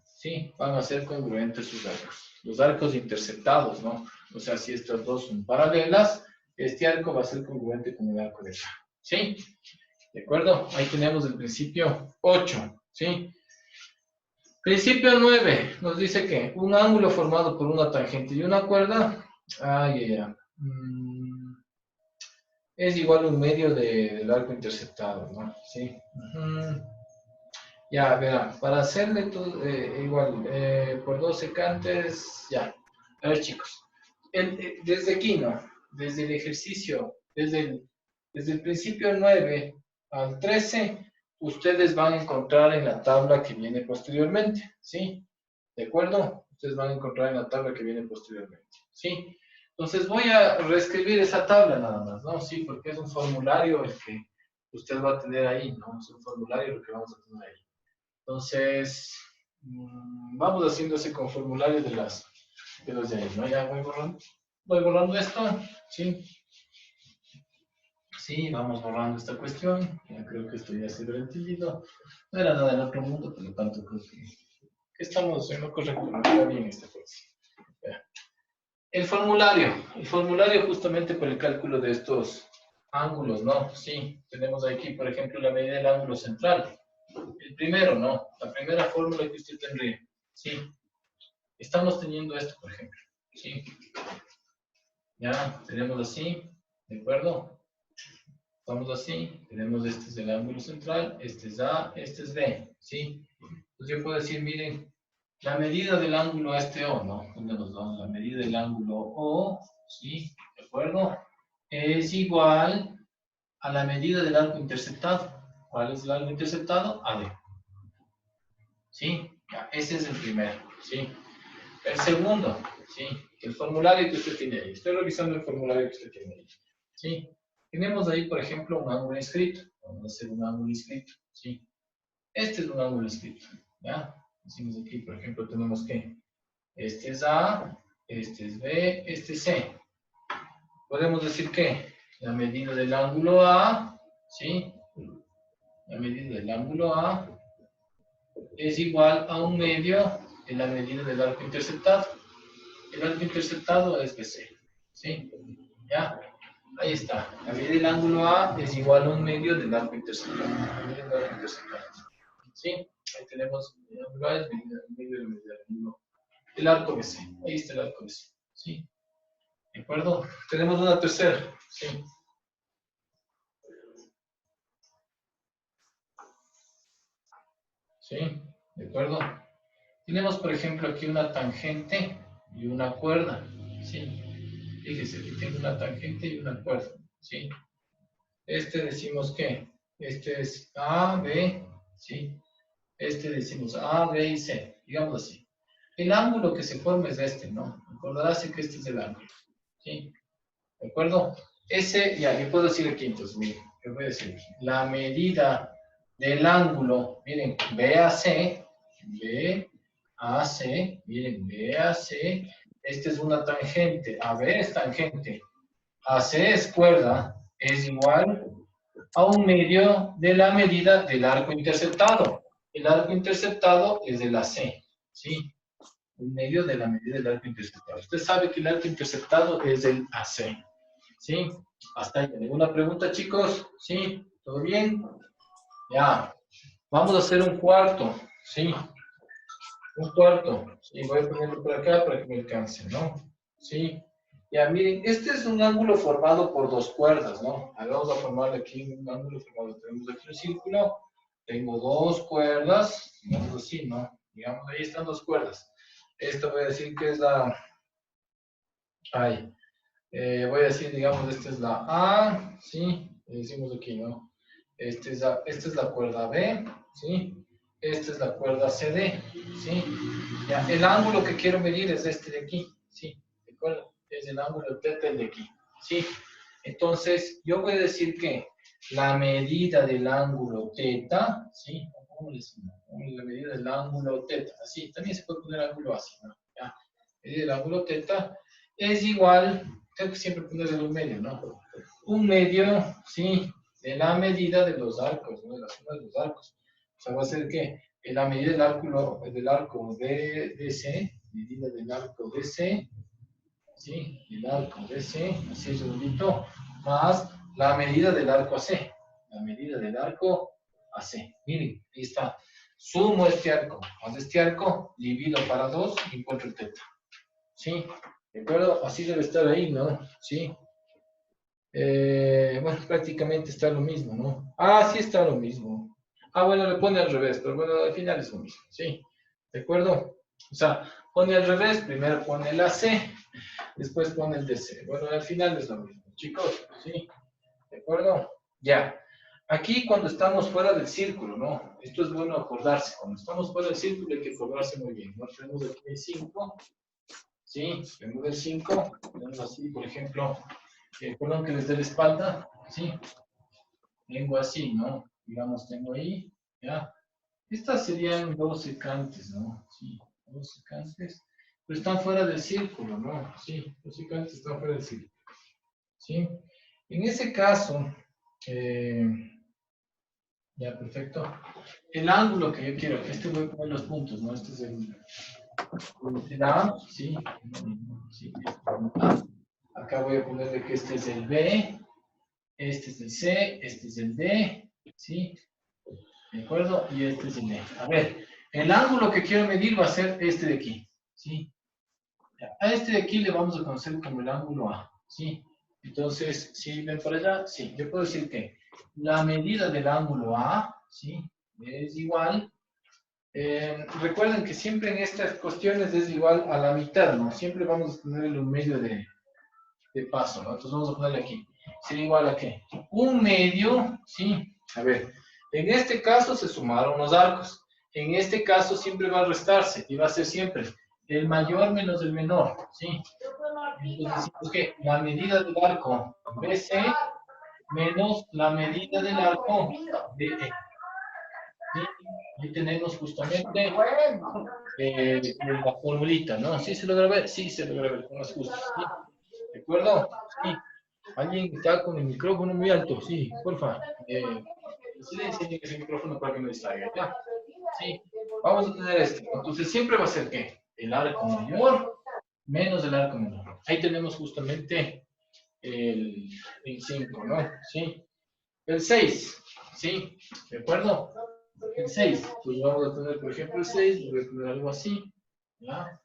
Sí, van a ser congruentes sus arcos. Los arcos interceptados, ¿no? O sea, si estas dos son paralelas, este arco va a ser congruente con el arco de acá. ¿Sí? ¿De acuerdo? Ahí tenemos el principio 8. ¿Sí? Principio 9 nos dice que un ángulo formado por una tangente y una cuerda es igual a un medio del arco interceptado, ¿no? ¿Sí? Ya, verán, para hacerle todo, igual, por 2 secantes, ya. A ver, chicos, desde aquí, ¿no? Desde el ejercicio, desde el principio 9 al 13, ustedes van a encontrar en la tabla que viene posteriormente, ¿sí? ¿De acuerdo? Ustedes van a encontrar en la tabla que viene posteriormente, ¿sí? Entonces voy a reescribir esa tabla nada más, ¿no? Sí, porque es un formulario el que usted va a tener ahí, ¿no? Es un formulario lo que vamos a tener ahí. Entonces, vamos haciéndose con formulario de los de ahí, ¿no? Ya voy borrando esto, ¿sí? Sí, vamos borrando esta cuestión. Ya creo que esto ya se lo he entendido. No era nada del otro mundo, por lo tanto creo que estamos en lo correcto, no está bien esta cosa. Ya. El formulario justamente por el cálculo de estos ángulos, ¿no? Sí, tenemos aquí, por ejemplo, la medida del ángulo central. El primero, ¿no? La primera fórmula que usted tendría. Sí. Estamos teniendo esto, por ejemplo. Sí. Ya, tenemos así. ¿De acuerdo? Estamos así. Tenemos este es el ángulo central. Este es A, este es B. ¿Sí? Entonces yo puedo decir, miren, la medida del ángulo este O, ¿no? Tenemos la medida del ángulo O. ¿Sí? ¿De acuerdo? Es igual a la medida del arco interceptado. ¿Cuál es el arco interceptado? AD. ¿Sí? Ya, ese es el primero, ¿sí? El segundo, ¿sí? El formulario que usted tiene ahí. Estoy revisando el formulario que usted tiene ahí, ¿sí? Tenemos ahí, por ejemplo, un ángulo inscrito. Vamos a hacer un ángulo inscrito, ¿sí? Este es un ángulo inscrito, ¿ya? Decimos aquí, por ejemplo, tenemos que este es A, este es B, este es C. Podemos decir que la medida del ángulo A, ¿sí? La medida del ángulo A es igual a un medio de la medida del arco interceptado. El arco interceptado es BC, ¿sí? ¿Ya? Ahí está. La medida del ángulo A es igual a un medio del arco interceptado. ¿Sí? Ahí tenemos el ángulo A es medio del ángulo. El arco BC. Ahí está el arco BC, ¿sí? ¿De acuerdo? Tenemos una tercera, ¿sí? ¿Sí? ¿De acuerdo? Tenemos, por ejemplo, aquí una tangente y una cuerda, ¿sí? Fíjese, aquí tengo una tangente y una cuerda, ¿sí? Este decimos que este es A, B, ¿sí? Este decimos A, B y C, digamos así. El ángulo que se forma es este, ¿no? Recordarás que este es el ángulo, ¿sí? ¿De acuerdo? Ese, ya, yo puedo decir aquí, entonces, mire, yo voy a decir, la medida del ángulo, miren, BAC, miren, BAC, esta es una tangente, AB es tangente, AC es cuerda, es igual a un medio de la medida del arco interceptado. El arco interceptado es el AC, ¿sí? Un medio de la medida del arco interceptado. Usted sabe que el arco interceptado es el AC, ¿sí? Hasta ahí. ¿Alguna pregunta, chicos? ¿Sí? ¿Todo bien? Ya. Vamos a hacer un cuarto, ¿sí? Un cuarto. Sí, voy a ponerlo por acá para que me alcance, ¿no? Sí. Ya, miren, este es un ángulo formado por dos cuerdas, ¿no? Ahora vamos a formar aquí un ángulo formado. Tenemos aquí un círculo, tengo dos cuerdas, digamos así, ¿no? Digamos, ahí están dos cuerdas. Esta voy a decir que es la... Ay, voy a decir, digamos, esta es la A, ¿sí? Le decimos aquí, ¿no? Esta es la cuerda B, ¿sí? Esta es la cuerda CD, ¿sí? Ya, el ángulo que quiero medir es este de aquí, ¿sí? ¿De acuerdo? Es el ángulo θ el de aquí, ¿sí? Entonces, yo voy a decir que la medida del ángulo θ, ¿sí? ¿Cómo le decimos? La medida del ángulo θ, así, también se puede poner ángulo así, ¿no? Ya, la medida del ángulo θ es igual, tengo que siempre ponerle un medio, ¿no? Un medio, ¿sí? De la medida de los arcos, ¿no? De la suma de los arcos. O sea, va a ser que la medida del arco de DC, medida del arco DC, ¿sí? El arco DC, así es redondito, más la medida del arco AC. La medida del arco AC. Miren, ahí está. Sumo este arco más este arco, divido para 2 y encuentro el θ. ¿Sí? ¿De acuerdo? Así debe estar ahí, ¿no? ¿Sí? Bueno, prácticamente está lo mismo, ¿no? Ah, sí está lo mismo. Ah, bueno, le pone al revés, pero bueno, al final es lo mismo, ¿sí? ¿De acuerdo? O sea, pone al revés, primero pone el AC, después pone el DC. Bueno, al final es lo mismo, chicos, ¿sí? ¿De acuerdo? Ya. Aquí cuando estamos fuera del círculo, ¿no? Esto es bueno acordarse. Cuando estamos fuera del círculo hay que acordarse muy bien, ¿no? Tenemos aquí el 5, ¿sí? Tenemos el 5, tenemos así, por ejemplo, perdón que les dé la espalda, ¿sí? Tengo así, ¿no? Digamos, tengo ahí, ¿ya? Estas serían dos secantes, ¿no? Sí, dos secantes, pero están fuera del círculo, ¿no? Sí, los secantes están fuera del círculo, ¿sí? En ese caso, eh, ya, perfecto. El ángulo que yo quiero, voy a poner los puntos, ¿no? Este es el A, ¿sí? Sí, acá voy a ponerle que este es el B, este es el C, este es el D, ¿sí? ¿De acuerdo? Y este es el E. A ver, el ángulo que quiero medir va a ser este de aquí, ¿sí? A este de aquí le vamos a conocer como el ángulo A, ¿sí? Entonces, si ven para allá, sí, yo puedo decir que la medida del ángulo A, ¿sí? Es igual. Recuerden que siempre en estas cuestiones es igual a la mitad, ¿no? Siempre vamos a tener un medio de paso, ¿no? Entonces vamos a ponerle aquí. Sería igual a qué? Un medio, ¿sí? A ver, en este caso se sumaron los arcos. En este caso siempre va a restarse y va a ser siempre el mayor menos el menor, ¿sí? Entonces decimos que la medida del arco BC menos la medida del arco DE. ¿Sí? Ahí tenemos justamente la formulita, ¿no? ¿Sí se logra ver? Sí se logra ver con las justas, ¿sí? ¿De acuerdo? Sí. Alguien está con el micrófono muy alto, sí, porfa. Silencio en ese micrófono para que no distraiga, ¿ya? Sí, vamos a tener esto. Entonces siempre va a ser ¿qué? El arco mayor menos el arco menor. Ahí tenemos justamente el 5, ¿no? Sí. El 6, ¿sí? ¿De acuerdo? El 6. Pues vamos a tener, por ejemplo, el 6, voy a poner algo así, ¿ya?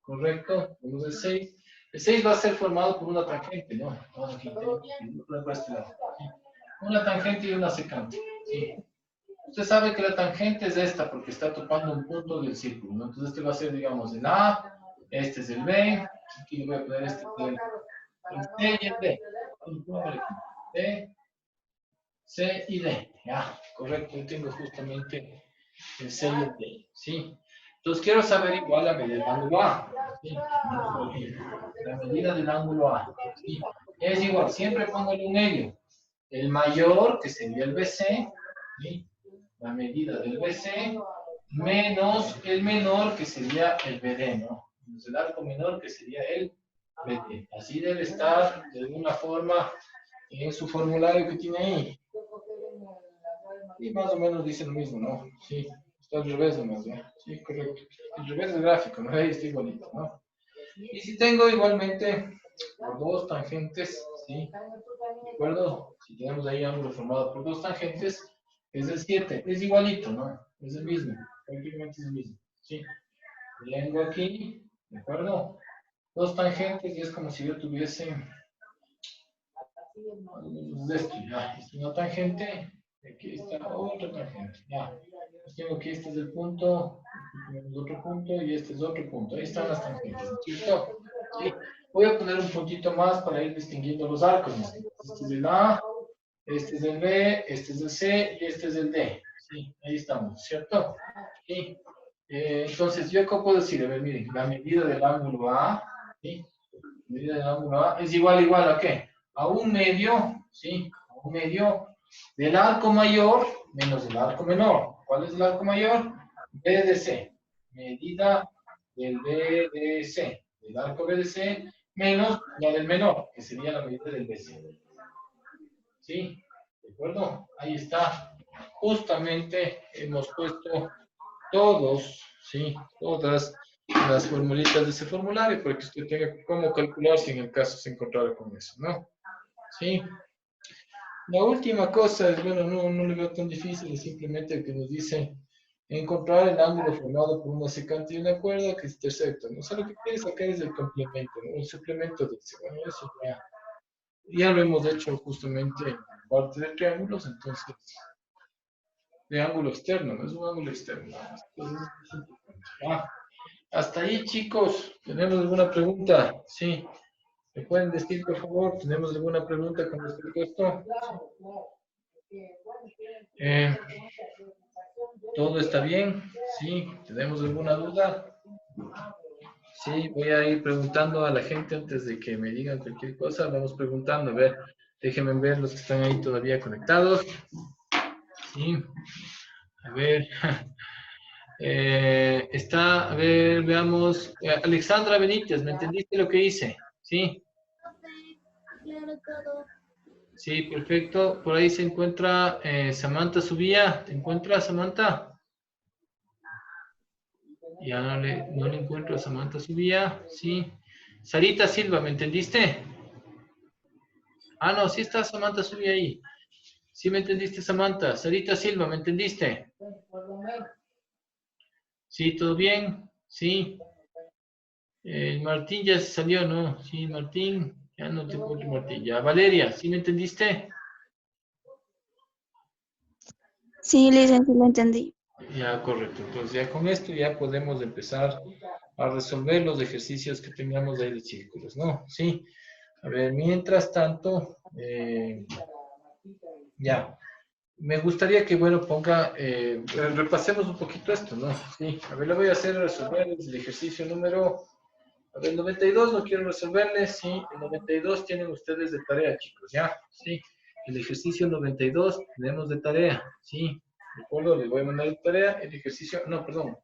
Correcto, tenemos el 6. El 6 va a ser formado por una tangente, ¿no? Vamos aquí, por este lado. ¿Sí? Una tangente y una secante. ¿Sí? Usted sabe que la tangente es esta porque está topando un punto del círculo, ¿no? Entonces este va a ser, digamos, el A, este es el B, aquí voy a poner este el C y el D. D, C y D. Ya, correcto, yo tengo justamente el C y el D. ¿Sí? Entonces quiero saber igual la medida del ángulo A. ¿Sí? La medida del ángulo A. ¿Sí? Es igual, siempre pongo un medio. El mayor, que sería el BC, ¿sí? la medida del BC menos el menor, que sería el BD, ¿no? Menos el arco menor, que sería el BD. Así debe estar de alguna forma en su formulario que tiene ahí. Y más o menos dice lo mismo, ¿no? Sí, está al revés nomás, ¿ya? Sí, correcto. El revés del gráfico, ¿no? Ahí está igualito, ¿no? Y si tengo igualmente por dos tangentes, ¿sí? ¿De acuerdo? Si tenemos ahí ángulo formado por dos tangentes, es el 7. Es igualito, ¿no? Es el mismo. Prácticamente es el mismo, ¿sí? Tengo aquí, ¿de acuerdo? Dos tangentes y es como si yo tuviese esto, ya. Es una tangente. Aquí está otra tangente, ya. Pues tengo que este es el punto, este es otro punto y este es otro punto. Ahí están las tangentes, ¿cierto? Sí. Voy a poner un puntito más para ir distinguiendo los arcos. Este es el A, este es el B, este es el C y este es el D. Sí, ahí estamos, ¿cierto? Sí. Entonces, ¿yo cómo puedo decir? A ver, miren, la medida del ángulo A, ¿sí? La medida del ángulo A es igual a ¿qué? A un medio, ¿sí? A un medio del arco mayor menos el arco menor. ¿Cuál es el arco mayor? BDC. Medida del BDC. Del arco BDC menos la del menor, que sería la medida del BC. ¿Sí? ¿De acuerdo? Ahí está. Justamente hemos puesto todos, ¿sí? Todas las formulitas de ese formulario para que usted tenga cómo calcular si en el caso se encontrara con eso, ¿no? ¿Sí? La última cosa es, bueno, no lo veo tan difícil, es simplemente que nos dice encontrar el ángulo formado por una secante y una cuerda que intersectan. O sea, lo que quiere sacar es el complemento, ¿no? El suplemento de ese. Bueno, eso ya lo hemos hecho justamente en parte de triángulos, entonces, de ángulo externo, no es un ángulo externo. Entonces, es importante. Hasta ahí, chicos, ¿tenemos alguna pregunta? Sí. ¿Me pueden decir, por favor, tenemos alguna pregunta con respecto a esto? ¿Todo está bien? Sí. ¿Tenemos alguna duda? Sí, voy a ir preguntando a la gente antes de que me digan cualquier cosa. Vamos preguntando, a ver, déjenme ver los que están ahí todavía conectados. Sí, a ver. A ver, veamos. Alexandra Benítez, ¿me entendiste lo que hice? Sí. Claro, todo. Sí, perfecto. Por ahí se encuentra Samantha Subía. ¿Te encuentras, Samantha? Ya no le encuentro a Samantha Subía. Sí. Sarita Silva, ¿me entendiste? Ah, no, sí está Samantha Subía ahí. Sí, me entendiste, Samantha. Sarita Silva, ¿me entendiste? Sí, ¿todo bien? Sí. Martín ya se salió, ¿no? Sí, Martín. Ya no te encuentro, Martín. Ya. Valeria, ¿sí me entendiste? Sí, licencia, lo entendí. Ya, correcto. Entonces ya con esto ya podemos empezar a resolver los ejercicios que tengamos ahí de círculos, ¿no? Sí. A ver, mientras tanto, ya. Me gustaría que, bueno, repasemos un poquito esto, ¿no? Sí. A ver, lo voy a hacer resolver el ejercicio número... A ver, el 92 no quiero resolverles, sí. El 92 tienen ustedes de tarea, chicos, ¿ya? Sí. El ejercicio 92 tenemos de tarea, sí. ¿De acuerdo? Les voy a mandar de tarea el ejercicio... No, perdón.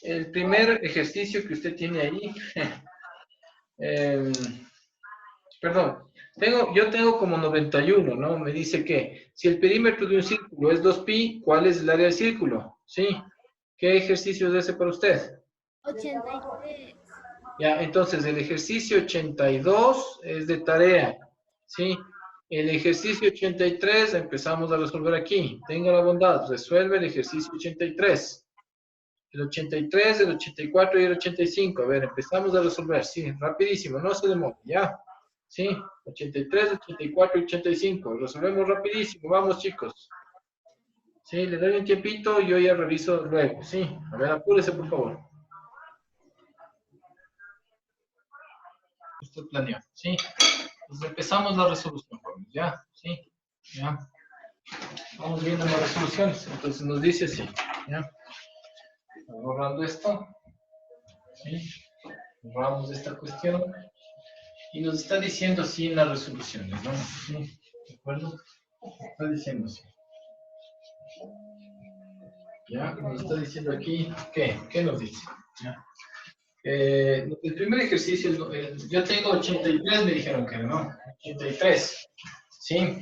El primer ejercicio que usted tiene ahí... perdón. Yo tengo como 91, ¿no? Me dice que si el perímetro de un círculo es 2pi, ¿cuál es el área del círculo? ¿Sí? ¿Qué ejercicio es ese para usted? 83. Ya, entonces el ejercicio 82 es de tarea, ¿sí? El ejercicio 83 empezamos a resolver aquí. Tenga la bondad, resuelve el ejercicio 83. El 83, el 84 y el 85. A ver, empezamos a resolver, sí, rapidísimo, no se demore, ¿ya? Sí, 83, 84 y 85. Resolvemos rapidísimo, vamos chicos. Sí, le doy un tiempito y yo ya reviso luego, sí. A ver, apúrese por favor. Esto planeó, ¿sí? Entonces empezamos la resolución, ¿ya? ¿Sí? ¿Ya? Vamos viendo las resoluciones. Entonces nos dice así, ¿ya? Borrando esto, ¿sí? Borramos esta cuestión y nos está diciendo así en las resoluciones, ¿no? ¿Sí? ¿De acuerdo? Está diciendo así. ¿Ya? Nos está diciendo aquí, ¿qué nos dice? ¿Ya? El primer ejercicio, yo tengo 83, me dijeron que no, 83, ¿sí?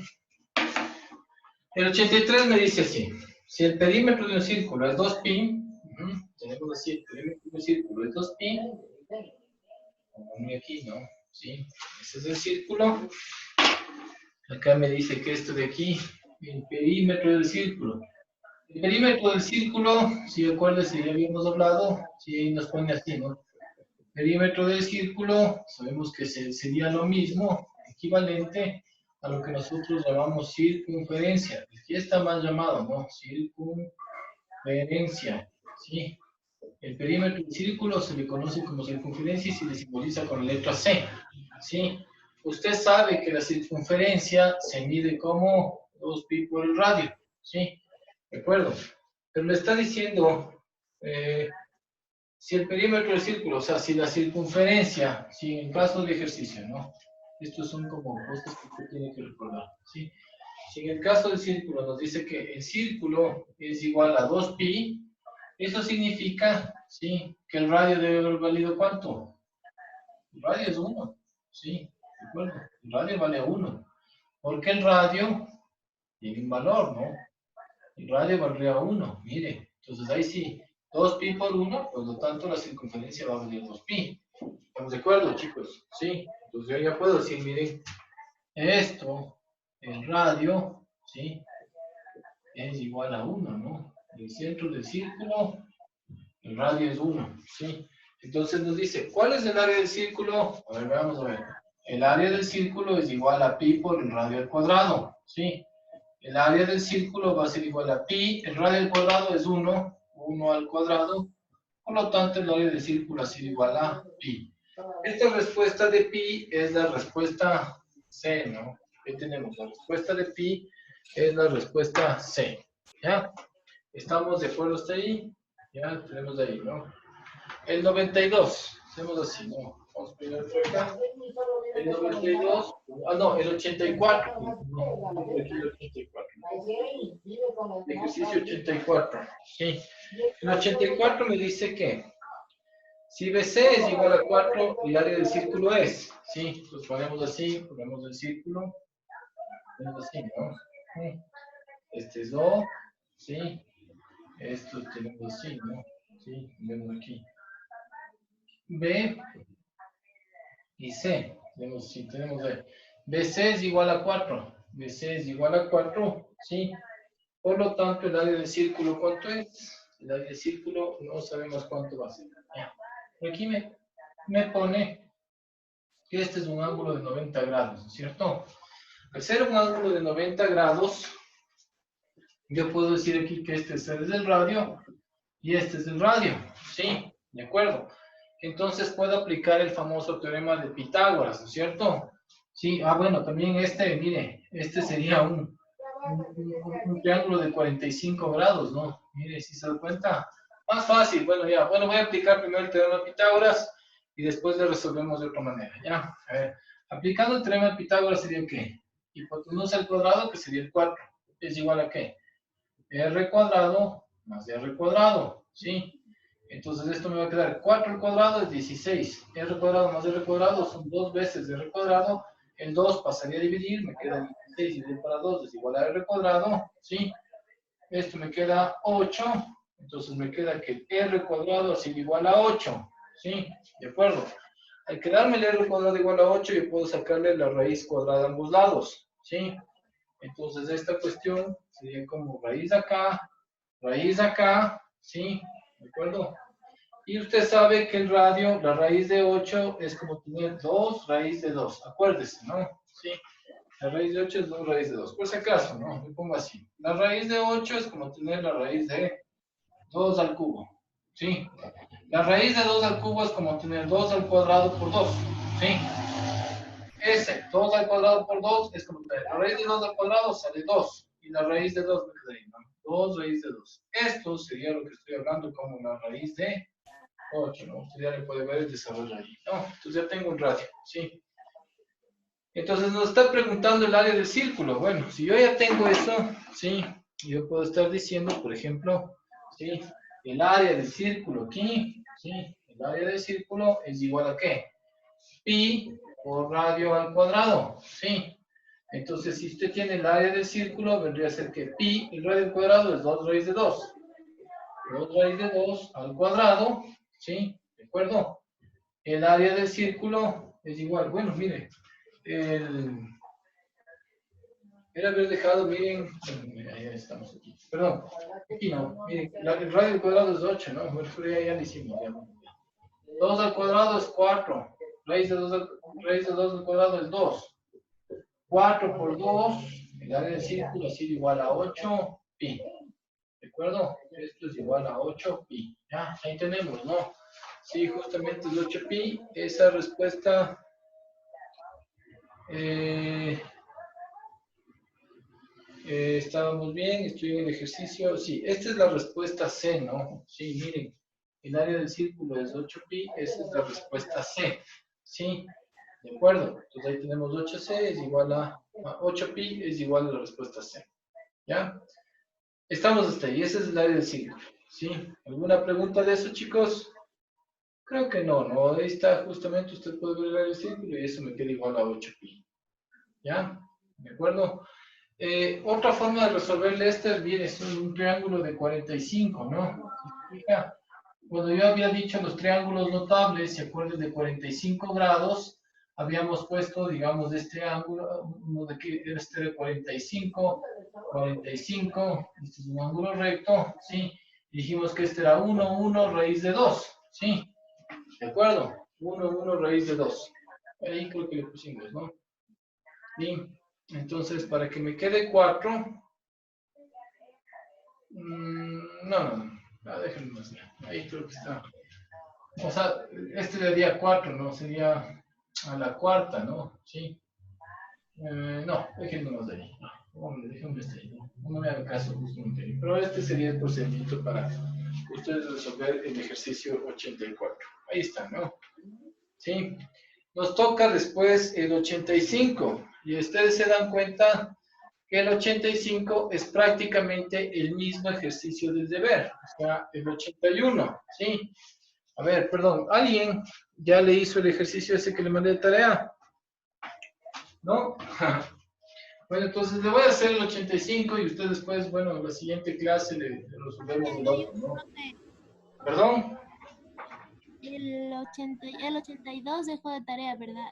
El 83 me dice así, si el perímetro de un círculo es 2pi, tenemos así, el perímetro de un círculo es 2pi, pongo aquí, ¿no? ¿Sí? Ese es el círculo. Acá me dice que esto de aquí, el perímetro del círculo. El perímetro del círculo, si acuérdense, ya habíamos hablado, si ahí nos pone así, ¿no? Perímetro del círculo, sabemos que sería lo mismo, equivalente a lo que nosotros llamamos circunferencia. Aquí está mal llamado, ¿no? Circunferencia, ¿sí? El perímetro del círculo se le conoce como circunferencia y se le simboliza con la letra C, ¿sí? Usted sabe que la circunferencia se mide como 2pi por el radio, ¿sí? ¿De acuerdo? Pero le está diciendo, si el perímetro del círculo, o sea, si la circunferencia, si en caso de ejercicio, ¿no? Estos son como cosas que usted tiene que recordar, ¿sí? Si en el caso del círculo nos dice que el círculo es igual a 2pi, eso significa, ¿sí? Que el radio debe haber valido ¿cuánto? El radio es 1, ¿sí? ¿De acuerdo? El radio vale 1. Porque el radio tiene un valor, ¿no? El radio valdría 1, mire. Entonces ahí sí, 2pi por 1, por lo tanto la circunferencia va a valer 2pi. ¿Estamos de acuerdo, chicos? Sí. Entonces yo ya puedo decir, miren, esto, el radio, ¿sí? Es igual a 1, ¿no? El centro del círculo, el radio es 1, ¿sí? Entonces nos dice, ¿cuál es el área del círculo? A ver, vamos a ver. El área del círculo es igual a pi por el radio al cuadrado, ¿sí? El área del círculo va a ser igual a pi, el radio al cuadrado es 1, 1 al cuadrado, por lo tanto el área del círculo va a ser igual a pi. Esta respuesta de pi es la respuesta C, ¿no? Ahí tenemos la respuesta de pi, es la respuesta C, ¿ya? ¿Estamos de acuerdo hasta ahí? Ya tenemos ahí, ¿no? El 92, hacemos así, ¿no? Vamos primero por acá. El 92, no, el 84. No, aquí el 84. El ejercicio 84, sí. El 84 me dice que si BC es igual a 4, el área del círculo es, ¿sí? Pues ponemos así, ponemos el círculo, ponemos así, ¿no? Este es O, ¿sí? Esto tenemos así, ¿no? Sí, vemos aquí. B y C, tenemos, sí, tenemos B. BC es igual a 4, BC es igual a 4, ¿sí? Por lo tanto, el área del círculo, ¿cuánto es? El área del círculo no sabemos cuánto va a ser. Aquí me pone que este es un ángulo de 90 grados, ¿no es cierto? Al ser un ángulo de 90 grados, yo puedo decir aquí que este es el radio y este es el radio, ¿sí? ¿De acuerdo? Entonces puedo aplicar el famoso teorema de Pitágoras, ¿no es cierto? Sí, bueno, también mire, este sería un triángulo de 45 grados, ¿no? Mire, si se da cuenta, más fácil, bueno, ya, bueno, voy a aplicar primero el teorema de Pitágoras y después le resolvemos de otra manera, ¿ya? A ver, aplicando el teorema de Pitágoras sería ¿qué? Hipotenusa al cuadrado, que sería el 4, es igual a ¿qué? R cuadrado más R cuadrado, ¿sí? Entonces esto me va a quedar 4 al cuadrado es 16, R cuadrado más R cuadrado son 2 veces R cuadrado, el 2 pasaría a dividir, me queda 16 dividido para 2 es igual a R cuadrado, ¿sí? Esto me queda 8, entonces me queda que R cuadrado es igual a 8, ¿sí? ¿De acuerdo? Al quedarme el R cuadrado igual a 8, yo puedo sacarle la raíz cuadrada a ambos lados, ¿sí? Entonces esta cuestión sería como raíz acá, ¿sí? ¿De acuerdo? Y usted sabe que el radio, la raíz de 8 es como tener 2 raíz de 2, acuérdese, ¿no? ¿Sí? La raíz de 8 es 2 raíz de 2, por si acaso, ¿no? Lo pongo así. La raíz de 8 es como tener la raíz de 2 al cubo, ¿sí? La raíz de 2 al cubo es como tener 2 al cuadrado por 2, ¿sí? Ese, 2 al cuadrado por 2 es como tener la raíz de 2 al cuadrado sale 2. Y la raíz de 2 me queda ahí, ¿no? 2 raíz de 2. Esto sería lo que estoy hablando como la raíz de 8, ¿no? Usted ya le puede ver el desarrollo ahí, ¿no? Entonces ya tengo un radio, ¿sí? Entonces nos está preguntando el área del círculo. Bueno, si yo ya tengo eso, ¿sí? Yo puedo estar diciendo, por ejemplo, ¿sí? El área del círculo aquí, ¿sí? El área del círculo es igual a ¿qué? Pi por radio al cuadrado, ¿sí? Entonces, si usted tiene el área del círculo, vendría a ser que pi, el radio al cuadrado es 2 raíz de 2. 2 raíz de 2 al cuadrado, ¿sí? ¿De acuerdo? El área del círculo es igual, bueno, mire, era haber dejado, miren, ya estamos aquí, perdón, aquí no, miren, el radio al cuadrado es 8, ¿no? Bueno, ya lo hicimos, ya. 2 al cuadrado es 4, raíz de 2 al cuadrado es 2. 4 por 2, el área del círculo ha sido igual a 8 pi. ¿De acuerdo? Esto es igual a 8 pi. Ya, ahí tenemos, ¿no? Sí, justamente es 8 pi. Esa respuesta... estábamos bien, estoy en el ejercicio. Sí, esta es la respuesta C, ¿no? Sí, miren. El área del círculo es 8 pi. Esa es la respuesta C. ¿Sí? ¿De acuerdo? Entonces ahí tenemos 8C es igual a 8 pi es igual a la respuesta C. ¿Ya? Estamos hasta ahí. Ese es el área del círculo. ¿Sí? ¿Alguna pregunta de eso, chicos? Creo que no, ¿no? Ahí está, justamente usted puede ver el área del círculo y eso me queda igual a 8 pi. ¿Ya? ¿De acuerdo? Otra forma de resolverle este, bien, es un triángulo de 45, ¿no? Fija, cuando yo había dicho los triángulos notables, ¿se acuerdan de 45 grados? Habíamos puesto, digamos, este ángulo, uno de que este de 45, 45, este es un ángulo recto, ¿sí? Dijimos que este era 1, 1, raíz de 2, ¿sí? ¿De acuerdo? 1, 1, raíz de 2. Ahí creo que le pusimos, ¿no? Bien, entonces para que me quede 4, no, déjenme más. Ahí creo que está. O sea, este daría 4, ¿no? Sería a la cuarta, ¿no? Sí. No, déjenme más de ahí. Déjenme este ahí. No me haga caso justamente ahí. Pero este sería el procedimiento para ustedes resolver el ejercicio 84. Ahí está, ¿no? Sí. Nos toca después el 85. Y ustedes se dan cuenta que el 85 es prácticamente el mismo ejercicio del deber. O sea, el 81, ¿sí? A ver, perdón, ¿alguien ya le hizo el ejercicio ese que le mandé de tarea? ¿No? Bueno, entonces le voy a hacer el 85 y usted después, bueno, en la siguiente clase le resolvemos el otro, ¿no? ¿Perdón? El 82 dejó de tarea, ¿verdad?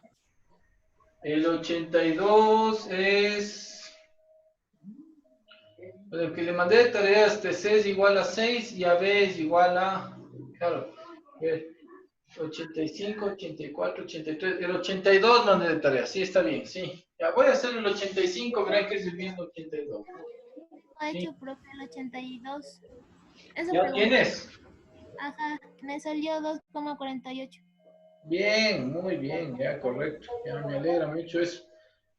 El 82 es... El que le mandé de tareas, TC es igual a 6 y AB es igual a... Claro, 85, 84, 83, el 82 mandé de tarea, sí, está bien, sí. Ya voy a hacer el 85, verán que es el mismo 82. Ha Sí. hecho, profe, el 82. Eso ¿Ya pregunté. tienes? Ajá, me salió 2,48. Bien, muy bien, ya, correcto. Ya me alegra mucho eso.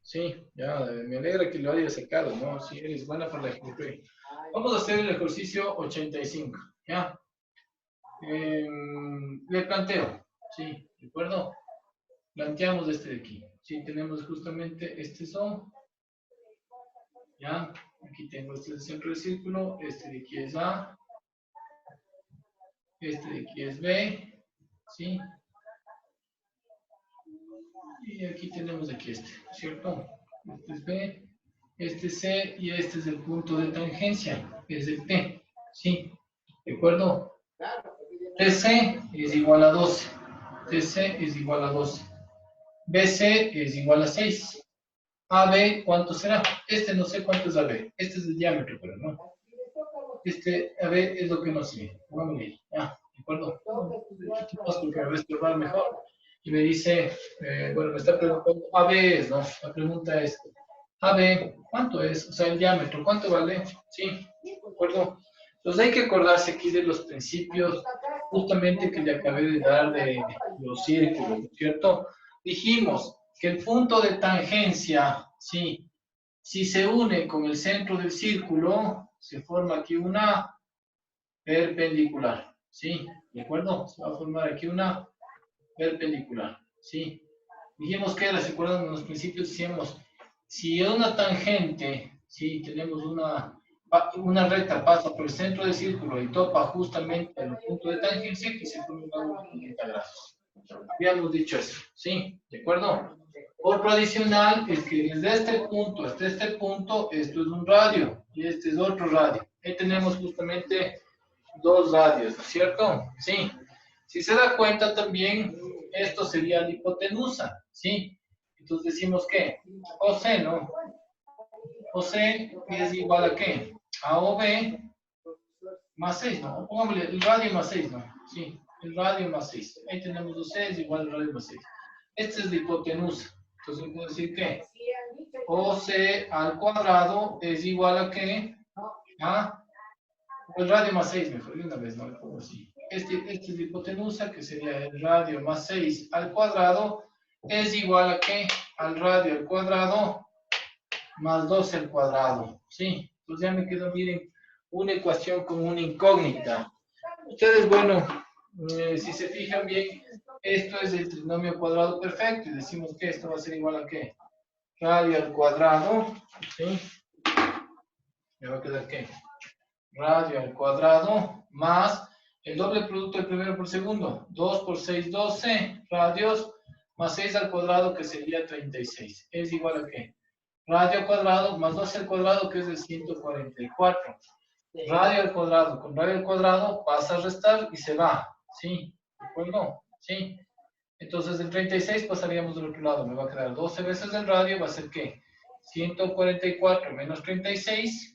Sí, ya, me alegra que lo hayas sacado, ¿no? Sí, eres buena para la geometría. Vamos a hacer el ejercicio 85, ¿ya? Le planteo, ¿sí? ¿De acuerdo? Planteamos este de aquí. Sí, tenemos justamente este son. ¿Ya? Aquí tengo este es el centro del círculo, este de aquí es A, este de aquí es B, ¿sí? Y aquí tenemos aquí este, ¿cierto? Este es B, este es C y este es el punto de tangencia, que es el T, ¿sí? ¿De acuerdo? TC es igual a 12, TC es igual a 12, BC es igual a 6, AB, ¿cuánto será? Este no sé cuánto es AB, este es el diámetro, pero no. Este AB es lo que no sé, vamos a ver, ya, ¿de acuerdo? Aquí te paso porque me va a estorbar mejor. Y me dice, bueno, me está preguntando, AB es, ¿no? La pregunta es, AB, ¿cuánto es? O sea, el diámetro, ¿cuánto vale? Sí, ¿de acuerdo? Entonces hay que acordarse aquí de los principios justamente que le acabé de dar de los círculos, ¿no es cierto? Dijimos que el punto de tangencia, sí, si se une con el centro del círculo, se forma aquí una perpendicular, ¿sí? ¿De acuerdo? Se va a formar aquí una perpendicular, ¿sí? Dijimos que era, ¿se acuerdan? En los principios decíamos, si es una tangente, ¿sí? Tenemos una una recta pasa por el centro del círculo y topa justamente en el punto de tangencia que se pone un ángulo de 90 grados. Habíamos dicho eso, ¿sí? ¿De acuerdo? Otro adicional es que desde este punto hasta este punto, esto es un radio y este es otro radio. Ahí tenemos justamente dos radios, ¿no es cierto? Sí. Si se da cuenta también, esto sería la hipotenusa, ¿sí? Entonces decimos que OC, ¿no? OC es igual a ¿qué? A OB más 6, ¿no? Pongámosle el radio más 6, ¿no? Sí, el radio más 6. Ahí tenemos OC es igual al radio más 6. Esta es la hipotenusa. Entonces puedo decir que OC al cuadrado es igual a ¿qué? A el radio más 6, mejor de una vez, no lo pongo así. Esta es la hipotenusa, que sería el radio más 6 al cuadrado, es igual a ¿qué? Al radio al cuadrado más 12 al cuadrado. ¿Sí? Entonces ya me quedó, miren, una ecuación con una incógnita. Ustedes, bueno, si se fijan bien, esto es el trinomio cuadrado perfecto, y decimos que esto va a ser igual a ¿qué? Radio al cuadrado, ¿sí? Me va a quedar ¿qué? Radio al cuadrado más el doble producto del primero por segundo. 2 por 6, 12 radios más 6 al cuadrado, que sería 36. ¿Es igual a qué? Radio al cuadrado más 12 al cuadrado, que es de 144. Radio al cuadrado con radio al cuadrado pasa a restar y se va. ¿Sí? ¿De acuerdo? ¿Sí? Entonces del 36 pasaríamos del otro lado. Me va a quedar 12 veces el radio. ¿Va a ser qué? 144 menos 36.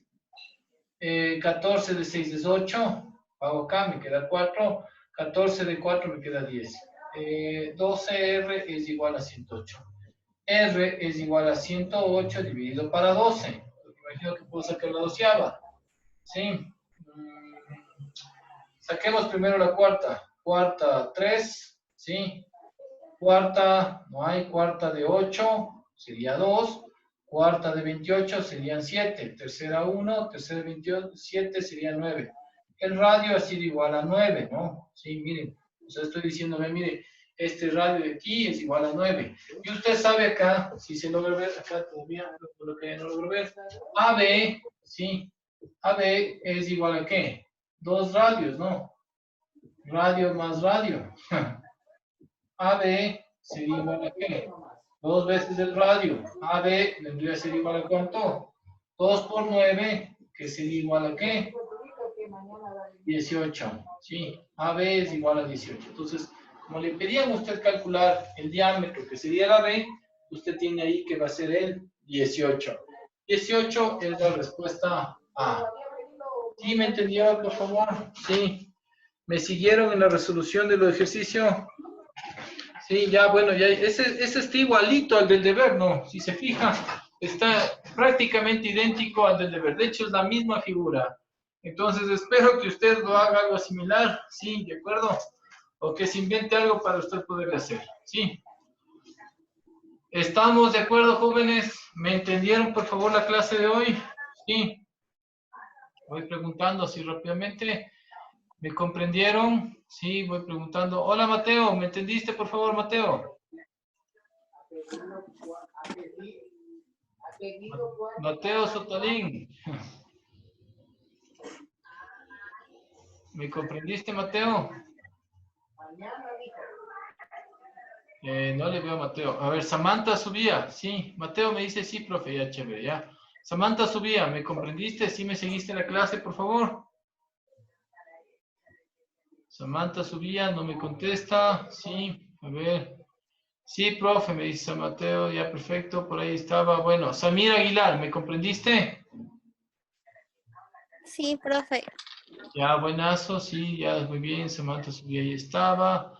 14 de 6 es 8, hago acá, me queda 4, 14 de 4 me queda 10. 12R es igual a 108. R es igual a 108 dividido para 12. Me imagino que puedo sacar la doceava. ¿Sí? Saquemos primero la cuarta. Cuarta 3, ¿sí? Cuarta, no hay, cuarta de 8, sería 2. Cuarta de 28 serían 7, tercera 1, tercera de 27 sería 9. El radio ha sido igual a 9, ¿no? Sí, miren, o sea, estoy diciéndome, mire, este radio de aquí es igual a 9. Y usted sabe acá, si se logra ver, acá todavía, por lo que no logro ver, AB, sí, AB es igual a ¿qué? 2 radios, ¿no? Radio más radio. AB sería igual a ¿qué? 2 veces el radio. AB vendría a ser igual a ¿cuánto? 2 por 9, que sería igual a ¿qué? 18. Sí, AB es igual a 18. Entonces, como le pedían a usted calcular el diámetro, que sería la AB, usted tiene ahí que va a ser el 18. 18 es la respuesta A. ¿Sí me entendieron, por favor? Sí. ¿Me siguieron en la resolución del ejercicio? Sí, ya, bueno, ya, ese está igualito al del deber, ¿no? Si se fija, está prácticamente idéntico al del deber. De hecho, es la misma figura. Entonces, espero que usted lo haga algo similar, ¿sí? ¿De acuerdo? O que se invente algo para usted poder hacer, ¿sí? ¿Estamos de acuerdo, jóvenes? ¿Me entendieron, por favor, la clase de hoy? Sí. Voy preguntando así rápidamente. ¿Me comprendieron? Sí, voy preguntando. Hola, Mateo, ¿me entendiste, por favor, Mateo? Mateo Sotalín. ¿Me comprendiste, Mateo? No le veo a Mateo. A ver, Samantha subía. Sí, Mateo me dice sí, profe, ya chévere, ya. Samantha subía, ¿me comprendiste? ¿Sí me seguiste la clase, por favor? Samantha subía, no me contesta. Sí, a ver. Sí, profe, me dice Mateo, ya perfecto, por ahí estaba. Bueno, Samir Aguilar, ¿me comprendiste? Sí, profe. Ya, buenazo, sí, ya, muy bien, Samantha subía, ahí estaba.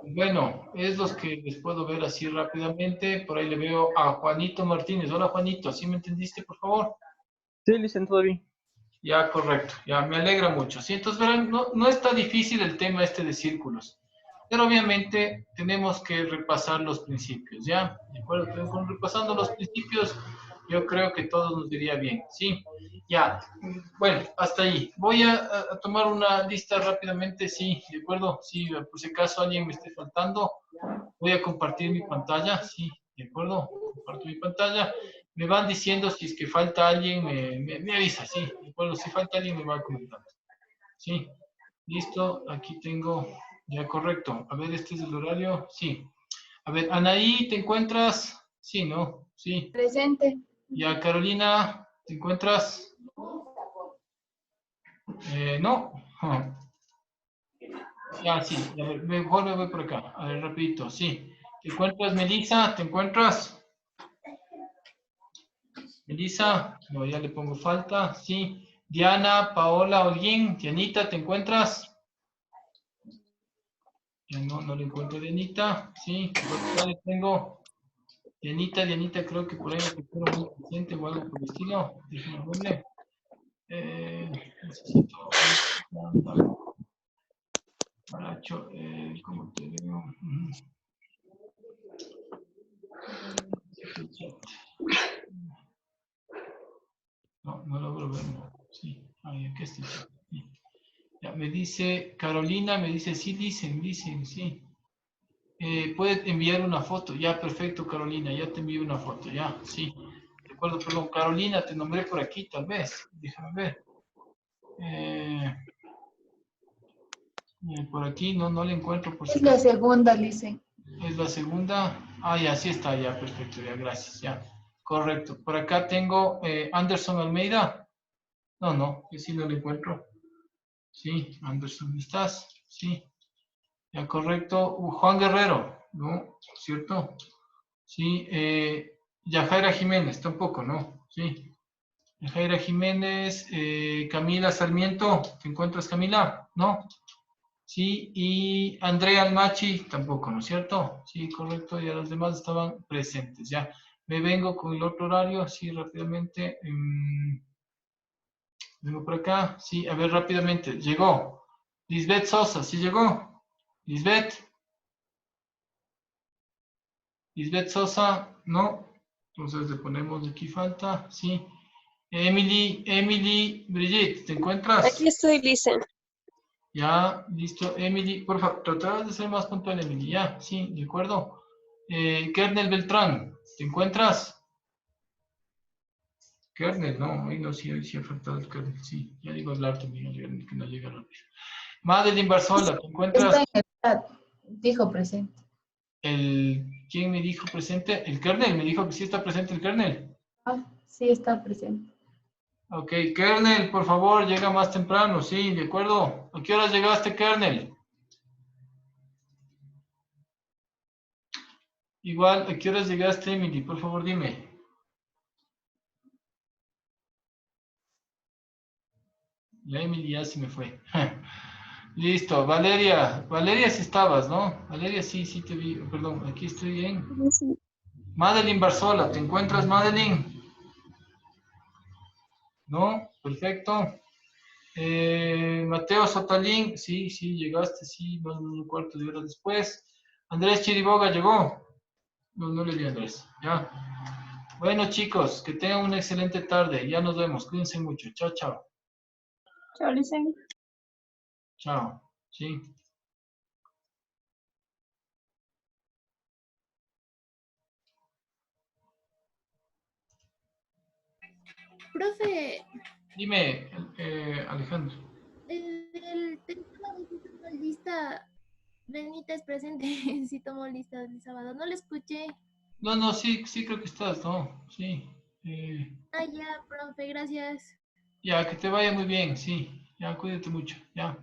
Bueno, es los que les puedo ver así rápidamente. Por ahí le veo a Juanito Martínez. Hola, Juanito, ¿sí me entendiste, por favor? Sí, licenciado, todo bien. Ya, correcto, ya, me alegra mucho. Sí, entonces, verán, no está difícil el tema este de círculos. Pero obviamente tenemos que repasar los principios, ¿ya? ¿De acuerdo? Entonces, repasando los principios, yo creo que todo nos iría bien, ¿sí? Ya, bueno, hasta ahí. Voy a tomar una lista rápidamente, sí, ¿de acuerdo? Sí, por si acaso alguien me esté faltando, voy a compartir mi pantalla, sí, ¿de acuerdo? Comparto mi pantalla Me van diciendo si es que falta alguien, me avisa, sí. De acuerdo, si falta alguien me va comentando. Sí, listo, aquí tengo, ya correcto. A ver, este es el horario, sí. A ver, Anaí, ¿te encuentras? Sí, ¿no? Sí. Presente. Ya, Carolina, ¿te encuentras? No. Ah. Ya, sí, a ver, mejor me voy por acá. A ver, rapidito, sí. ¿Te encuentras, Melissa? ¿Te encuentras? Melissa, no, ya le pongo falta, sí. Diana, Paola, Holguín, Dianita, ¿te encuentras? Ya no le encuentro a Dianita, sí. Por acá le tengo. Dianita, creo que por ahí me pusieron muy presente o algo por el estilo. Déjame verle. Necesito. Paracho, ¿cómo te veo? No logro verlo. Sí, ahí, aquí está. Sí. Ya, me dice Carolina, me dice, sí, dicen, sí. Puedes enviar una foto. Ya, perfecto, Carolina, ya te envío una foto, ya, sí. De acuerdo, perdón, Carolina, te nombré por aquí, tal vez. Déjame ver. Por aquí no la encuentro por si Es la acaso. segunda, Lice. Es la segunda. Ah, ya, sí está, ya, perfecto, ya, gracias, ya. Correcto. Por acá tengo Anderson Almeida. No, que sí no lo encuentro. Sí, Anderson, ¿estás? Sí, ya, correcto. Juan Guerrero, ¿no? ¿Cierto? Sí, Yajaira Jiménez, tampoco, ¿no? Sí. Yajaira Jiménez, Camila Sarmiento, ¿te encuentras, Camila? ¿No? Sí, y Andrea Almachi tampoco, ¿no es cierto? Sí, correcto, ya los demás estaban presentes, ya. Me vengo con el otro horario, sí, rápidamente. Vengo por acá, sí, a ver, rápidamente. Llegó. Lisbeth Sosa, ¿sí llegó? Lisbeth. Lisbeth Sosa, no. Entonces le ponemos aquí falta, sí. Emily, Brigitte, ¿te encuentras? Aquí estoy, Lisa. Ya, listo. Emily, por favor, tratarás de ser más puntual, Emily. Ya, sí, de acuerdo. Kernel Beltrán, ¿te encuentras? Kernel, no, hoy no, sí, hoy sí ha faltado el kernel, sí. Ya digo hablar también, que no llega rápido. Madeline Barzola, ¿te encuentras? Está en el chat. Dijo presente. ¿Quién me dijo presente? El kernel, me dijo que sí está presente el kernel. Ah, sí, está presente. Ok, kernel, por favor, llega más temprano, sí, de acuerdo. ¿A qué horas llegaste, kernel? Igual, ¿a qué horas llegaste, Emily? Por favor, dime. La Emily ya se me fue. Listo, Valeria. Valeria sí estabas, ¿no? Valeria sí te vi. Perdón, aquí estoy bien. Sí. Madeline Barzola, ¿te encuentras, Madeline? ¿No? Perfecto. Mateo Sotalín, sí, llegaste, sí, más o menos un cuarto de hora después. Andrés Chiriboga llegó. No le di a Andrés, ya. Bueno, chicos, que tengan una excelente tarde. Ya nos vemos. Cuídense mucho. Chao, chao. Chao, Lisa. Chao. Sí. Profe, Dime, Alejandro. el tema de si tomó lista, Benítez presente, si tomó lista del sábado. No le escuché. No, sí creo que estás, ¿no? Sí. Ah, ya, profe, gracias. Ya, que te vaya muy bien, sí. Ya, cuídate mucho, ya.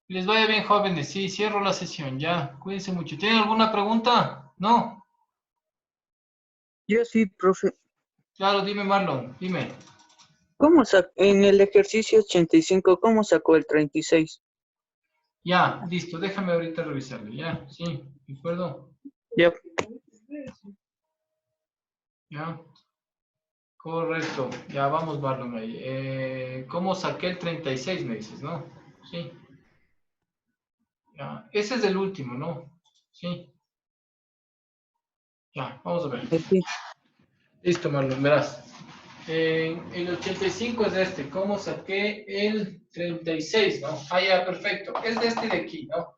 Que les vaya bien, jóvenes, sí, cierro la sesión, ya. Cuídense mucho. ¿Tienen alguna pregunta? ¿No? Yo sí, profe. Claro, dime, Marlon, dime. En el ejercicio 85, cómo sacó el 36? Ya, listo, déjame ahorita revisarlo, ya, sí, ¿de acuerdo? Ya, Ya, correcto, ya vamos, Marlon, ahí. ¿Cómo saqué el 36, me dices, no? Sí, ya, ese es el último, ¿no? Sí, ya, vamos a ver. sí. Listo, Marlon, verás. El 85 es de este, ¿cómo saqué el 36, no? Ah, ya, perfecto, es de este de aquí, ¿no?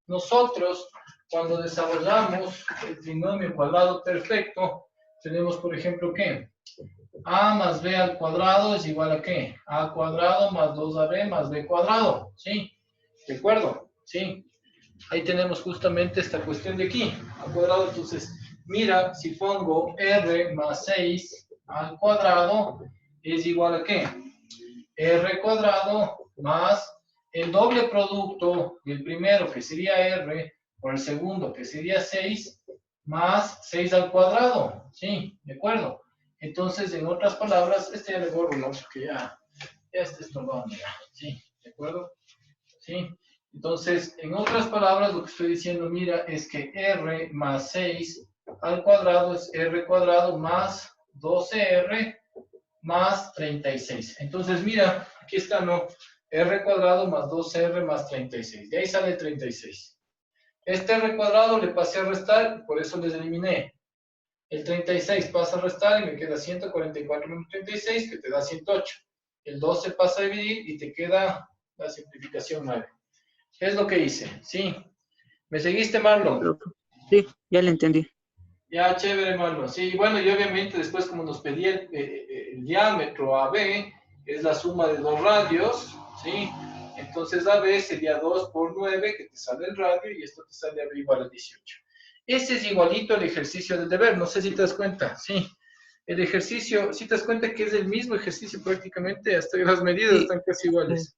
Nosotros, cuando desarrollamos el trinomio cuadrado perfecto, tenemos, por ejemplo, ¿qué? A más B al cuadrado es igual a ¿qué? A cuadrado más 2AB más B cuadrado, ¿sí? ¿De acuerdo? Sí. Ahí tenemos justamente esta cuestión de aquí, a cuadrado. Entonces, mira, si pongo R más 6 al cuadrado es igual a ¿qué? R cuadrado más el doble producto del primero, que sería R, por el segundo, que sería 6, más 6 al cuadrado, ¿sí? ¿De acuerdo? Entonces, en otras palabras, este ya le borro, ¿no? Porque ya este es todo, mira, ¿sí? ¿De acuerdo? ¿Sí? Entonces, en otras palabras, lo que estoy diciendo, mira, es que R más 6 al cuadrado es R cuadrado más 12R más 36. Entonces, mira, aquí está, ¿no? R cuadrado más 2R más 36. De ahí sale 36. Este R cuadrado le pasé a restar, por eso les eliminé. El 36 pasa a restar y me queda 144 menos 36, que te da 108. El 12 pasa a dividir y te queda la simplificación 9. Es lo que hice, ¿sí? ¿Me seguiste, Marlon? Profe. Sí, ya le entendí. Ya, chévere, Marlon. Sí, bueno, y obviamente después como nos pedía el diámetro AB, es la suma de dos radios, ¿sí? Entonces AB sería 2 por 9, que te sale el radio, y esto te sale AB igual a 18. Ese es igualito al ejercicio del deber, no sé si te das cuenta, ¿sí? El ejercicio, si te das cuenta que es el mismo ejercicio prácticamente, hasta las medidas Sí, están casi iguales.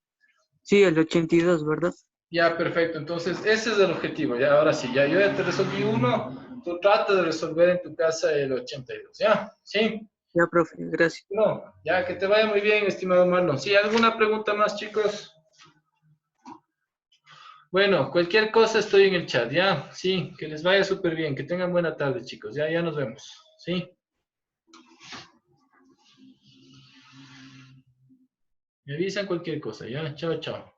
sí, el 82, ¿verdad? Ya, perfecto. Entonces, ese es el objetivo. Ya, ahora sí, ya yo ya te resolví uno. Tú trata de resolver en tu casa el 82. ¿Ya? ¿Sí? Ya, profe, gracias. No, ya, que te vaya muy bien, estimado Marlon. ¿Sí? ¿Alguna pregunta más, chicos? Bueno, cualquier cosa estoy en el chat, ¿ya? Sí, que les vaya súper bien. Que tengan buena tarde, chicos. Ya, ya nos vemos. ¿Sí? Me avisan cualquier cosa, ¿ya? Chao, chao.